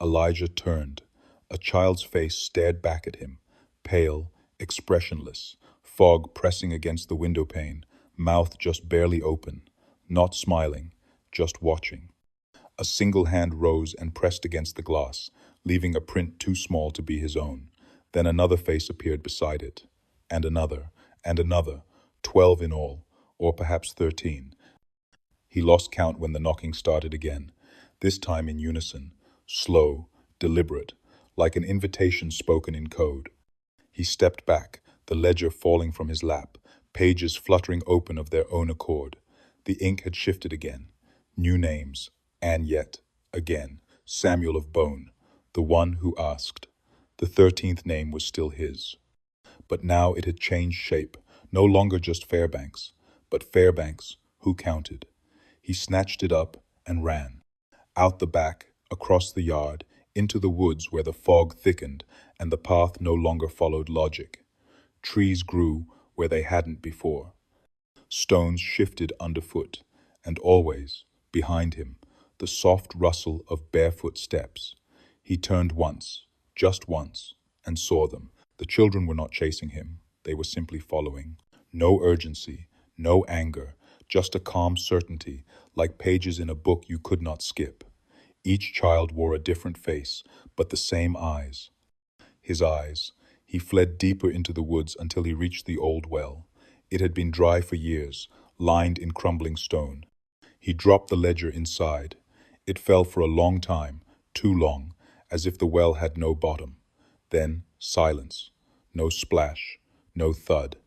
Elijah turned. A child's face stared back at him, pale, expressionless, fog pressing against the window pane, mouth just barely open, not smiling, just watching. A single hand rose and pressed against the glass, leaving a print too small to be his own. Then another face appeared beside it, and another, 12 in all, or perhaps 13. He lost count when the knocking started again, this time in unison, slow, deliberate, like an invitation spoken in code. He stepped back, the ledger falling from his lap, pages fluttering open of their own accord. The ink had shifted again. New names, and yet, again, Samuel of Bone, the one who asked. The 13th name was still his. But now it had changed shape, no longer just Fairbanks, but Fairbanks, who counted. He snatched it up and ran. Out the back, across the yard, into the woods where the fog thickened and the path no longer followed logic. Trees grew where they hadn't before. Stones shifted underfoot, and always, behind him, the soft rustle of barefoot steps. He turned once, just once, and saw them. The children were not chasing him. They were simply following. No urgency, no anger, just a calm certainty, like pages in a book you could not skip. Each child wore a different face, but the same eyes. His eyes. He fled deeper into the woods until he reached the old well. It had been dry for years, lined in crumbling stone. He dropped the ledger inside. It fell for a long time, too long, as if the well had no bottom. Then silence. No splash, no thud.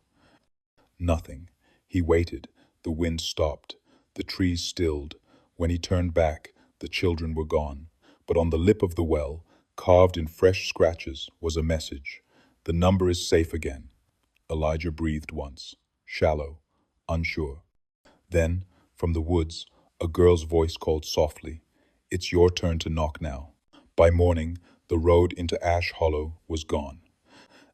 Nothing. He waited. The wind stopped. The trees stilled. When he turned back, the children were gone. But on the lip of the well, carved in fresh scratches, was a message. "The number is safe again." Elijah breathed once, shallow, unsure. Then, from the woods, a girl's voice called softly, "It's your turn to knock now." By morning, the road into Ash Hollow was gone.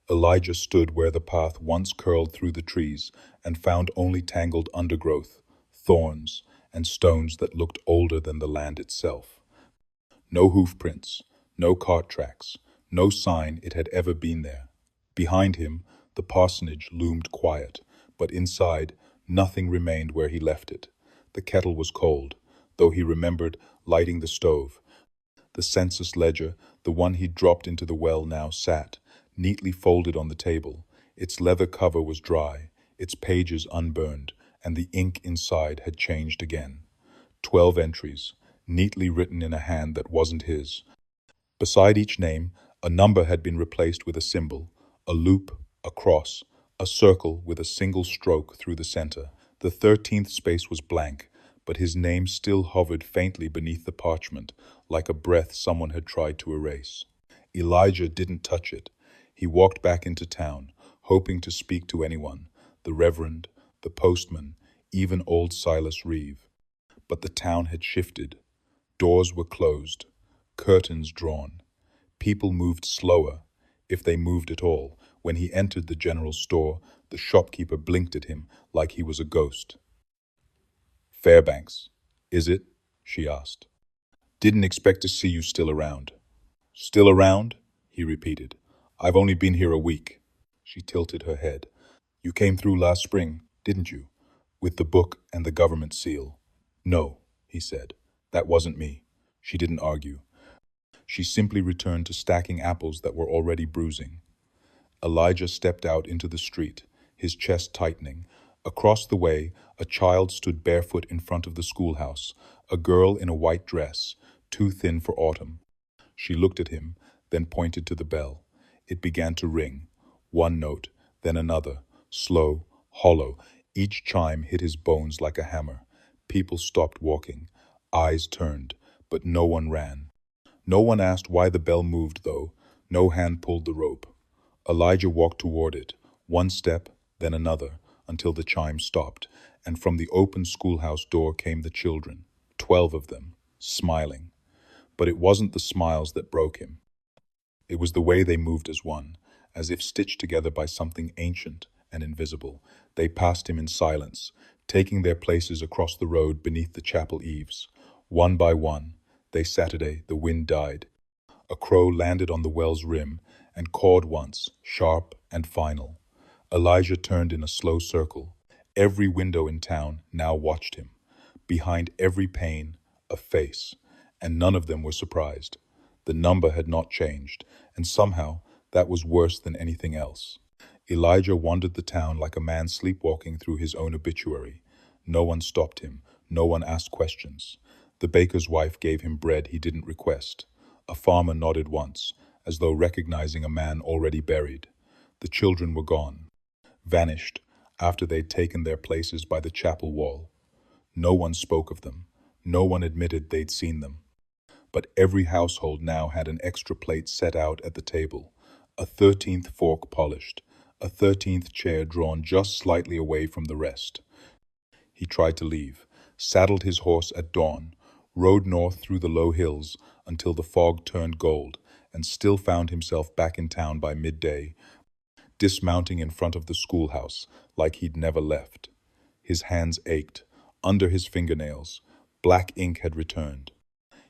Elijah stood where the path once curled through the trees and found only tangled undergrowth, thorns, and stones that looked older than the land itself. No hoof prints, no cart tracks, no sign it had ever been there. Behind him, the parsonage loomed quiet, but inside, nothing remained where he left it. The kettle was cold, though he remembered lighting the stove. The census ledger, the one he'd dropped into the well, now sat, neatly folded on the table. Its leather cover was dry, its pages unburned, and the ink inside had changed again. 12 entries, neatly written in a hand that wasn't his. Beside each name, a number had been replaced with a symbol, a loop, a cross, a circle with a single stroke through the center. The 13th space was blank, but his name still hovered faintly beneath the parchment, like a breath someone had tried to erase. Elijah didn't touch it. He walked back into town, hoping to speak to anyone, the reverend, the postman, even old Silas Reeve. But the town had shifted. Doors were closed, curtains drawn. People moved slower, if they moved at all. When he entered the general store, the shopkeeper blinked at him like he was a ghost. "Fairbanks, is it?" she asked. "Didn't expect to see you still around." "Still around?" he repeated. "I've only been here a week." She tilted her head. "You came through last spring, didn't you? With the book and the government seal." "No," he said. "That wasn't me." She didn't argue. She simply returned to stacking apples that were already bruising. Elijah stepped out into the street, his chest tightening. Across the way, a child stood barefoot in front of the schoolhouse, a girl in a white dress, too thin for autumn. She looked at him, then pointed to the bell. It began to ring, one note, then another, slow, hollow. Each chime hit his bones like a hammer. People stopped walking, eyes turned, but no one ran. No one asked why the bell moved, though. No hand pulled the rope. Elijah walked toward it, one step, then another, until the chime stopped, and from the open schoolhouse door came the children, 12 of them, smiling. But it wasn't the smiles that broke him. It was the way they moved as one, as if stitched together by something ancient and invisible. They passed him in silence, taking their places across the road beneath the chapel eaves. One by one, Saturday, the wind died. A crow landed on the well's rim and cawed once, sharp and final. Elijah turned in a slow circle. Every window in town now watched him. Behind every pane, a face, and none of them were surprised. The number had not changed, and somehow that was worse than anything else. Elijah wandered the town like a man sleepwalking through his own obituary. No one stopped him, no one asked questions. The baker's wife gave him bread he didn't request. A farmer nodded once, as though recognizing a man already buried. The children were gone, vanished, after they'd taken their places by the chapel wall. No one spoke of them. No one admitted they'd seen them. But every household now had an extra plate set out at the table, a 13th fork polished, a 13th chair drawn just slightly away from the rest. He tried to leave, saddled his horse at dawn, rode north through the low hills until the fog turned gold, and still found himself back in town by midday, dismounting in front of the schoolhouse like he'd never left. His hands ached, under his fingernails. Black ink had returned.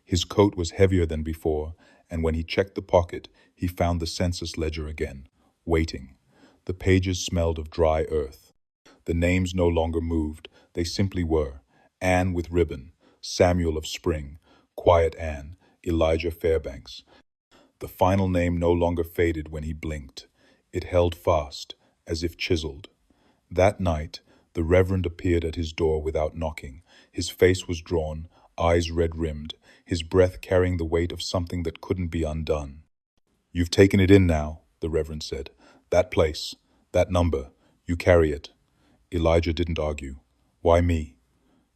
His coat was heavier than before, and when he checked the pocket, he found the census ledger again, waiting. The pages smelled of dry earth. The names no longer moved, they simply were. Anne with ribbon, Samuel of Spring, Quiet Anne, Elijah Fairbanks. The final name no longer faded when he blinked. It held fast, as if chiseled. That night, the Reverend appeared at his door without knocking. His face was drawn, eyes red-rimmed, his breath carrying the weight of something that couldn't be undone. "You've taken it in now," the Reverend said. "That place, that number, you carry it." Elijah didn't argue. "Why me?"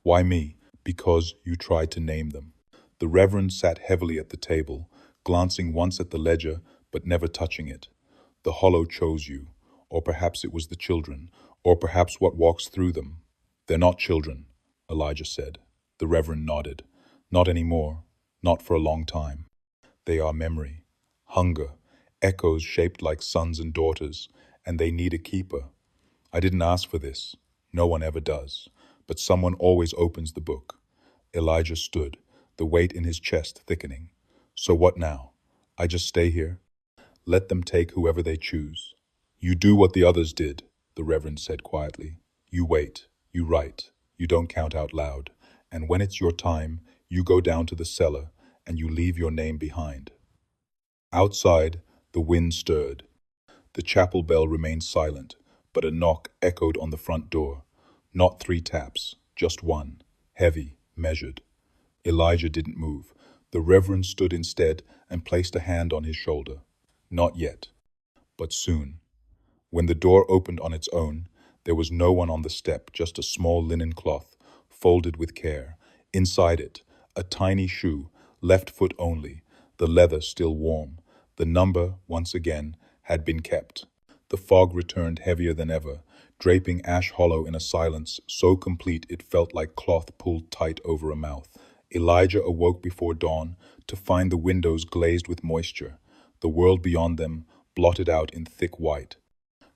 "Why me?" "Because you tried to name them." The Reverend sat heavily at the table, glancing once at the ledger, but never touching it. "The hollow chose you, or perhaps it was the children, or perhaps what walks through them." "They're not children," Elijah said. The Reverend nodded. "Not anymore, not for a long time. They are memory, hunger, echoes shaped like sons and daughters, and they need a keeper. I didn't ask for this. No one ever does. But someone always opens the book." Elijah stood, the weight in his chest thickening. "So what now? I just stay here? Let them take whoever they choose." You do what the others did, the Reverend said quietly. You wait, you write, you don't count out loud, and when it's your time, you go down to the cellar and you leave your name behind. Outside, the wind stirred. The chapel bell remained silent, but a knock echoed on the front door. Not 3 taps, just one, heavy, measured. Elijah didn't move. The Reverend stood instead and placed a hand on his shoulder. Not yet, but soon. When the door opened on its own, there was no one on the step, just a small linen cloth, folded with care. Inside it, a tiny shoe, left foot only, the leather still warm. The number, once again, had been kept. The fog returned heavier than ever, draping Ash Hollow in a silence so complete it felt like cloth pulled tight over a mouth. Elijah awoke before dawn to find the windows glazed with moisture, the world beyond them blotted out in thick white.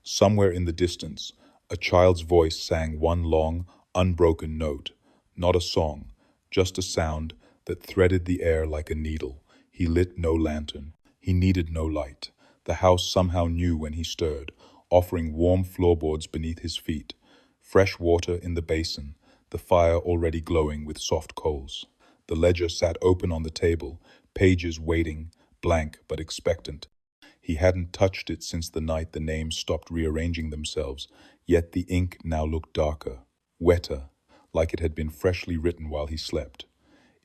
Somewhere in the distance, a child's voice sang one long, unbroken note. Not a song, just a sound that threaded the air like a needle. He lit no lantern. He needed no light. The house somehow knew when he stirred, offering warm floorboards beneath his feet, fresh water in the basin, the fire already glowing with soft coals. The ledger sat open on the table, pages waiting, blank but expectant. He hadn't touched it since the night the names stopped rearranging themselves, yet the ink now looked darker, wetter, like it had been freshly written while he slept.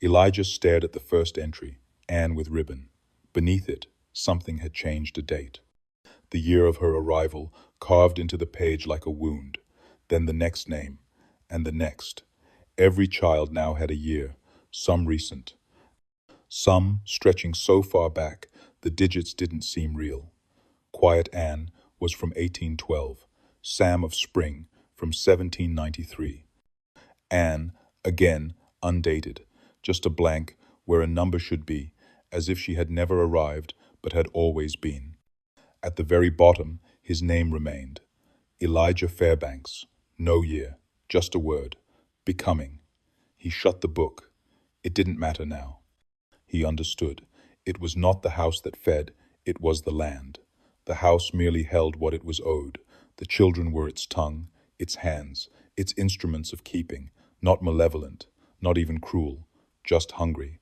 Elijah stared at the first entry, Anne with ribbon. Beneath it, something had changed a date. The year of her arrival carved into the page like a wound, then the next name, and the next. Every child now had a year, some recent, some stretching so far back the digits didn't seem real. Quiet Anne was from 1812, Sam of Spring from 1793. Anne, again, undated, just a blank where a number should be, as if she had never arrived but had always been. At the very bottom, his name remained. Elijah Fairbanks. No year, just a word. Becoming. He shut the book. It didn't matter now. He understood. It was not the house that fed, it was the land. The house merely held what it was owed. The children were its tongue, its hands, its instruments of keeping, not malevolent, not even cruel, just hungry.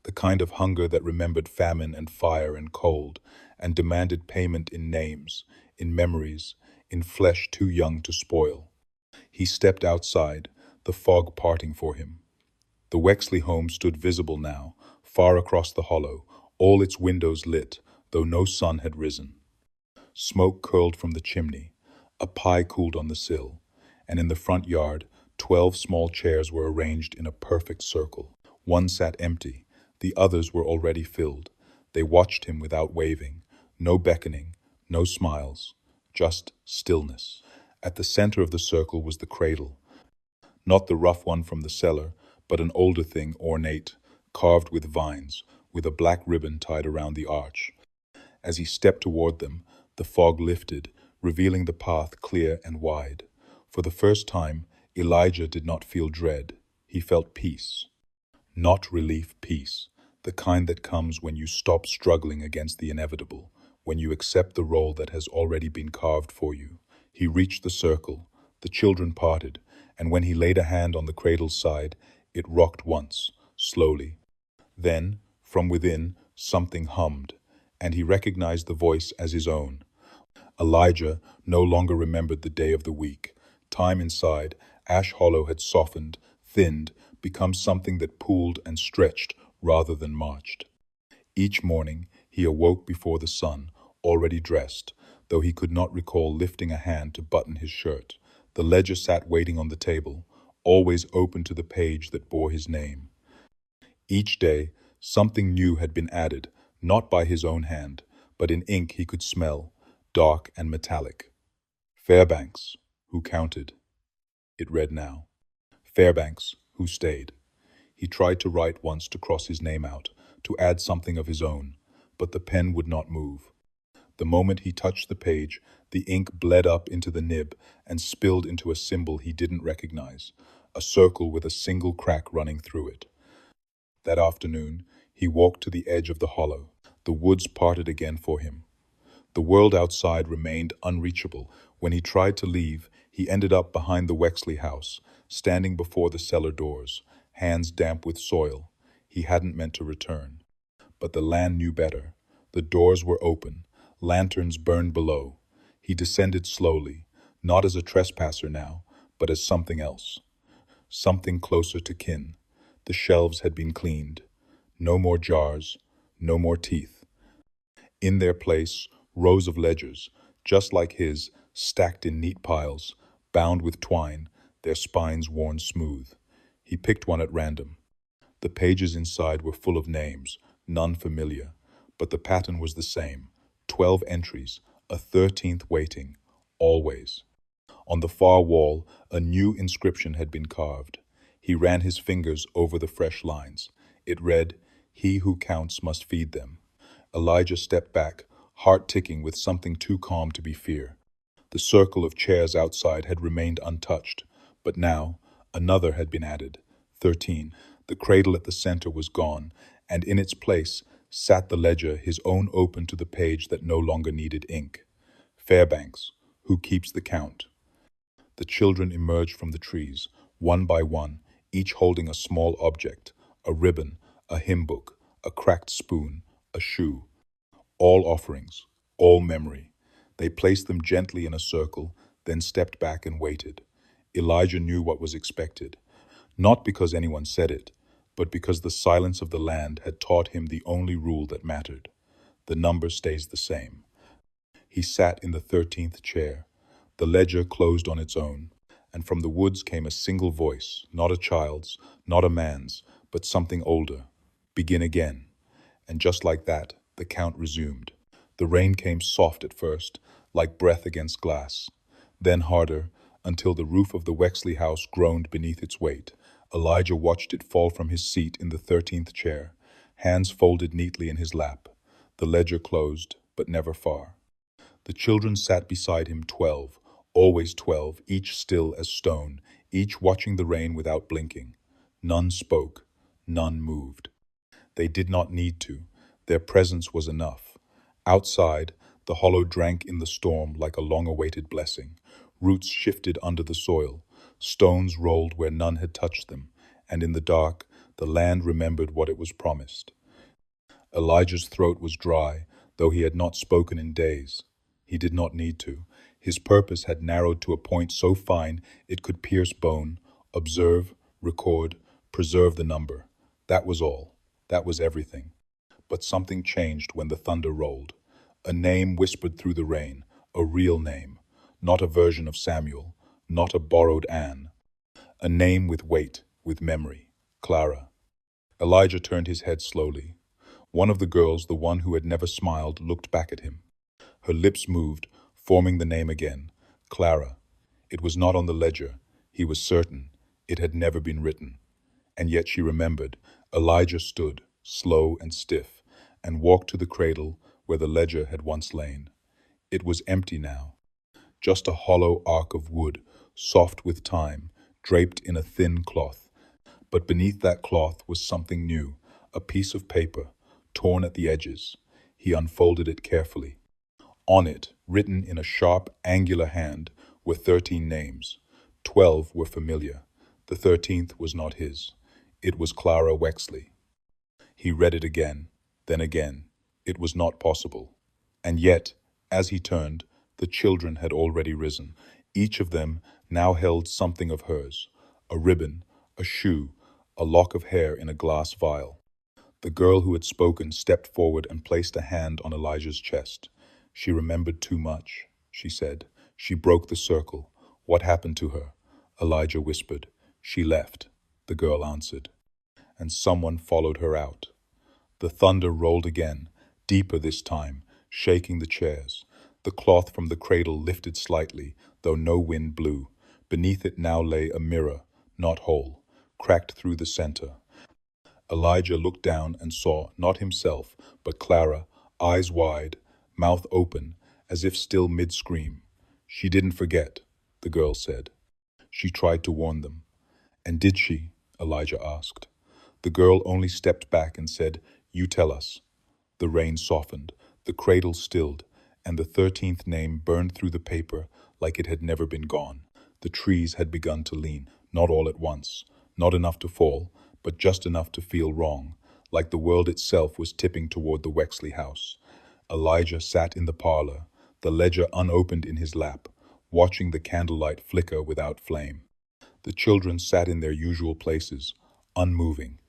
The kind of hunger that remembered famine and fire and cold, and demanded payment in names, in memories, in flesh too young to spoil. He stepped outside, the fog parting for him. The Wexley home stood visible now, far across the hollow, all its windows lit, though no sun had risen. Smoke curled from the chimney, a pie cooled on the sill, and in the front yard, 12 small chairs were arranged in a perfect circle. One sat empty, the others were already filled. They watched him without waving, no beckoning, no smiles, just stillness. At the center of the circle was the cradle, not the rough one from the cellar, but an older thing, ornate, carved with vines, with a black ribbon tied around the arch. As he stepped toward them, the fog lifted, revealing the path clear and wide. For the first time, Elijah did not feel dread. He felt peace. Not relief, peace. The kind that comes when you stop struggling against the inevitable, when you accept the role that has already been carved for you. He reached the circle. The children parted, and when he laid a hand on the cradle's side, it rocked once, slowly. Then, from within, something hummed, and he recognized the voice as his own. Elijah no longer remembered the day of the week. Time inside, Ash Hollow had softened, thinned, become something that pooled and stretched rather than marched. Each morning, he awoke before the sun, already dressed, though he could not recall lifting a hand to button his shirt. The ledger sat waiting on the table, always open to the page that bore his name. Each day, something new had been added, not by his own hand, but in ink he could smell, dark and metallic. Fairbanks, who counted. It read now. Fairbanks, who stayed. He tried to write once to cross his name out, to add something of his own, but the pen would not move. The moment he touched the page, the ink bled up into the nib and spilled into a symbol he didn't recognize, a circle with a single crack running through it. That afternoon, he walked to the edge of the hollow. The woods parted again for him. The world outside remained unreachable. When he tried to leave, he ended up behind the Wexley house, standing before the cellar doors, hands damp with soil. He hadn't meant to return. But the land knew better. The doors were open. Lanterns burned below. He descended slowly, not as a trespasser now, but as something else. Something closer to kin. The shelves had been cleaned. No more jars, no more teeth. In their place, rows of ledgers, just like his, stacked in neat piles, bound with twine, their spines worn smooth. He picked one at random. The pages inside were full of names, none familiar, but the pattern was the same. 12 entries, a 13th waiting, always. On the far wall, a new inscription had been carved. He ran his fingers over the fresh lines. It read, "He who counts must feed them." Elijah stepped back, heart ticking with something too calm to be fear. The circle of chairs outside had remained untouched, but now another had been added, 13. The cradle at the center was gone, and in its place sat the ledger, his own open to the page that no longer needed ink. Fairbanks, who keeps the count? The children emerged from the trees, one by one, each holding a small object, a ribbon, a hymn book, a cracked spoon, a shoe. All offerings, all memory. They placed them gently in a circle, then stepped back and waited. Elijah knew what was expected, not because anyone said it, but because the silence of the land had taught him the only rule that mattered. The number stays the same. He sat in the 13th chair. The ledger closed on its own, and from the woods came a single voice, not a child's, not a man's, but something older. Begin again. And just like that, the count resumed. The rain came soft at first, like breath against glass, then harder, until the roof of the Wexley house groaned beneath its weight. Elijah watched it fall from his seat in the 13th chair, hands folded neatly in his lap. The ledger closed, but never far. The children sat beside him, 12, always 12, each still as stone, each watching the rain without blinking. None spoke, none moved. They did not need to. Their presence was enough. Outside, the hollow drank in the storm like a long-awaited blessing. Roots shifted under the soil. Stones rolled where none had touched them. And in the dark, the land remembered what it was promised. Elijah's throat was dry, though he had not spoken in days. He did not need to. His purpose had narrowed to a point so fine it could pierce bone, observe, record, preserve the number. That was all. That was everything. But something changed when the thunder rolled. A name whispered through the rain, a real name, not a version of Samuel, not a borrowed Anne. A name with weight, with memory. Clara. Elijah turned his head slowly. One of the girls, the one who had never smiled, looked back at him. Her lips moved, forming the name again. Clara. It was not on the ledger. He was certain. It had never been written. And yet she remembered. Elijah stood, slow and stiff, and walked to the cradle where the ledger had once lain. It was empty now, just a hollow arc of wood, soft with time, draped in a thin cloth. But beneath that cloth was something new, a piece of paper, torn at the edges. He unfolded it carefully. On it, written in a sharp, angular hand, were 13 names. 12 were familiar. The 13th was not his. It was Clara Wexley. He read it again, then again. It was not possible. And yet, as he turned, the children had already risen. Each of them now held something of hers, a ribbon, a shoe, a lock of hair in a glass vial. The girl who had spoken stepped forward and placed a hand on Elijah's chest. She remembered too much, she said. She broke the circle. What happened to her? Elijah whispered. She left, the girl answered. And someone followed her out. The thunder rolled again, deeper this time, shaking the chairs. The cloth from the cradle lifted slightly, though no wind blew. Beneath it now lay a mirror, not whole, cracked through the center. Elijah looked down and saw not himself, but Clara, eyes wide, mouth open, as if still mid-scream. She didn't forget, the girl said. She tried to warn them. And did she? Elijah asked. The girl only stepped back and said, "You tell us." The rain softened, the cradle stilled, and the 13th name burned through the paper like it had never been gone. The trees had begun to lean, not all at once, not enough to fall, but just enough to feel wrong, like the world itself was tipping toward the Wexley house. Elijah sat in the parlor, the ledger unopened in his lap, watching the candlelight flicker without flame. The children sat in their usual places, unmoving.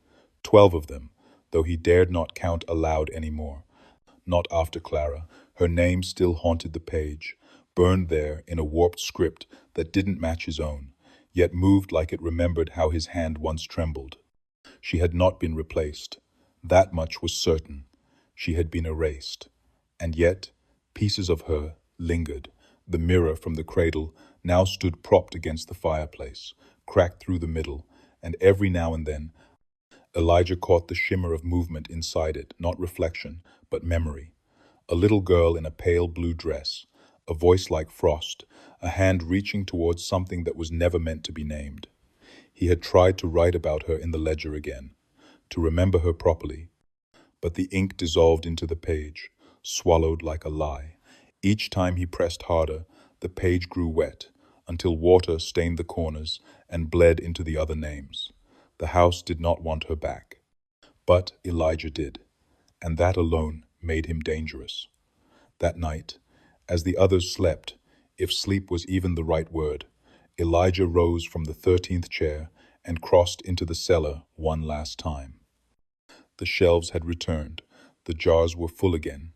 12 of them, though he dared not count aloud any more. Not after Clara. Her name still haunted the page, burned there in a warped script that didn't match his own, yet moved like it remembered how his hand once trembled. She had not been replaced. That much was certain. She had been erased. And yet, pieces of her lingered. The mirror from the cradle now stood propped against the fireplace, cracked through the middle, and every now and then Elijah caught the shimmer of movement inside it, not reflection, but memory. A little girl in a pale blue dress, a voice like frost, a hand reaching towards something that was never meant to be named. He had tried to write about her in the ledger again, to remember her properly, but the ink dissolved into the page, swallowed like a lie. Each time he pressed harder, the page grew wet, until water stained the corners and bled into the other names. The house did not want her back. But Elijah did, and that alone made him dangerous. That night, as the others slept, if sleep was even the right word, Elijah rose from the 13th chair and crossed into the cellar one last time. The shelves had returned. The jars were full again.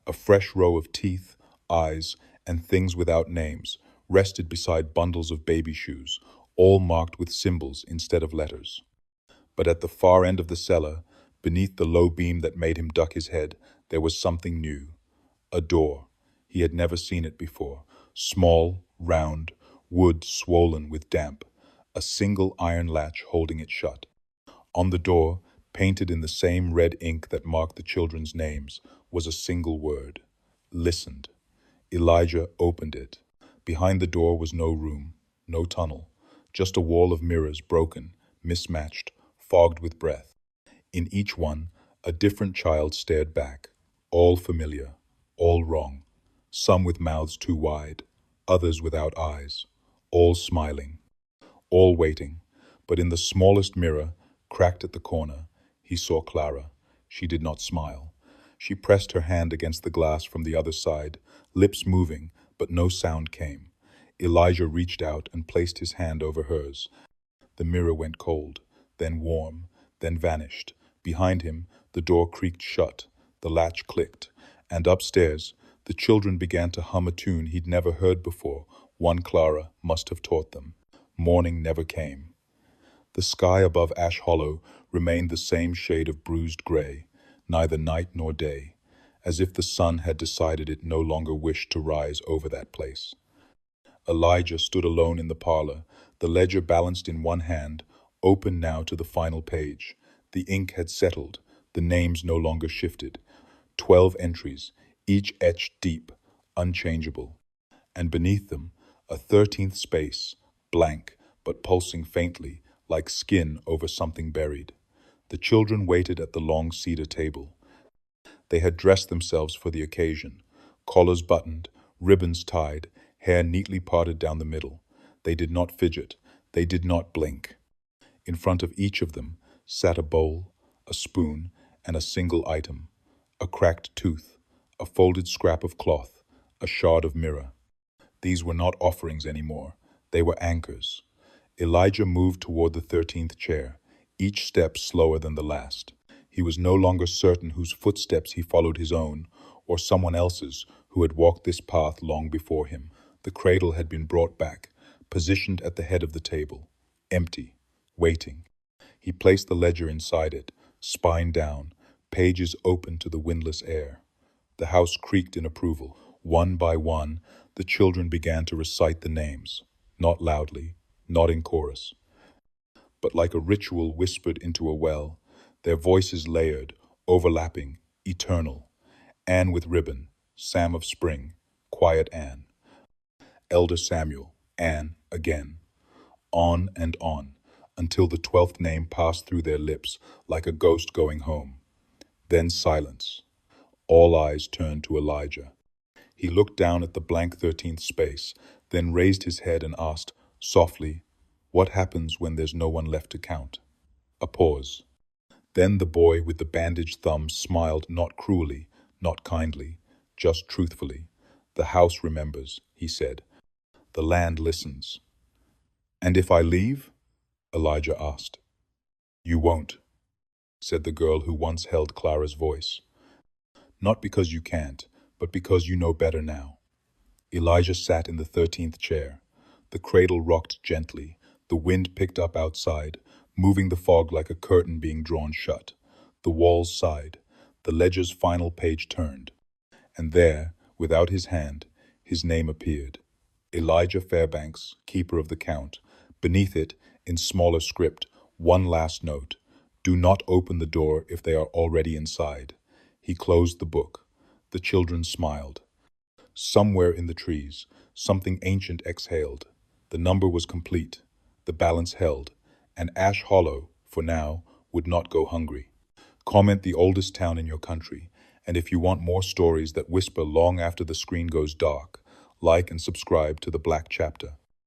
A fresh row of teeth, eyes, and things without names rested beside bundles of baby shoes, all marked with symbols instead of letters. But at the far end of the cellar, beneath the low beam that made him duck his head, there was something new. A door. He had never seen it before. Small, round, wood swollen with damp. A single iron latch holding it shut. On the door, painted in the same red ink that marked the children's names, was a single word. Listened. Elijah opened it. Behind the door was no room, no tunnel, just a wall of mirrors, broken, mismatched, fogged with breath. In each one, a different child stared back, all familiar, all wrong, some with mouths too wide, others without eyes, all smiling, all waiting. But in the smallest mirror, cracked at the corner, he saw Clara. She did not smile. She pressed her hand against the glass from the other side, lips moving, but no sound came. Elijah reached out and placed his hand over hers. The mirror went cold, then warm, then vanished. Behind him, the door creaked shut, the latch clicked, and upstairs, the children began to hum a tune he'd never heard before, one Clara must have taught them. Morning never came. The sky above Ash Hollow remained the same shade of bruised gray, neither night nor day, as if the sun had decided it no longer wished to rise over that place. Elijah stood alone in the parlor, the ledger balanced in one hand, open now to the final page. The ink had settled, the names no longer shifted. 12 entries, each etched deep, unchangeable. And beneath them, a 13th space, blank, but pulsing faintly, like skin over something buried. The children waited at the long cedar table. They had dressed themselves for the occasion, collars buttoned, ribbons tied, hair neatly parted down the middle. They did not fidget, they did not blink. In front of each of them sat a bowl, a spoon, and a single item, a cracked tooth, a folded scrap of cloth, a shard of mirror. These were not offerings anymore, they were anchors. Elijah moved toward the 13th chair, each step slower than the last. He was no longer certain whose footsteps he followed, his own, or someone else's who had walked this path long before him. The cradle had been brought back, positioned at the head of the table, empty, waiting. He placed the ledger inside it, spine down, pages open to the windless air. The house creaked in approval. One by one, the children began to recite the names, not loudly, not in chorus, but like a ritual whispered into a well, their voices layered, overlapping, eternal. Anne with ribbon, Sam of spring, quiet Anne. Elder Samuel, Anne again. On and on, until the 12th name passed through their lips like a ghost going home. Then silence. All eyes turned to Elijah. He looked down at the blank 13th space, then raised his head and asked, softly, "What happens when there's no one left to count?" A pause. Then the boy with the bandaged thumb smiled, not cruelly, not kindly, just truthfully. "The house remembers," he said. "The land listens." "And if I leave?" Elijah asked. "You won't," said the girl who once held Clara's voice. "Not because you can't, but because you know better now." Elijah sat in the 13th chair. The cradle rocked gently. The wind picked up outside, moving the fog like a curtain being drawn shut. The walls sighed. The ledger's final page turned. And there, without his hand, his name appeared. Elijah Fairbanks, keeper of the count. Beneath it, in smaller script, one last note. "Do not open the door if they are already inside." He closed the book. The children smiled. Somewhere in the trees, something ancient exhaled. The number was complete. The balance held. And Ash Hollow, for now, would not go hungry. Comment the oldest town in your country. And if you want more stories that whisper long after the screen goes dark, like and subscribe to The Black Chapter.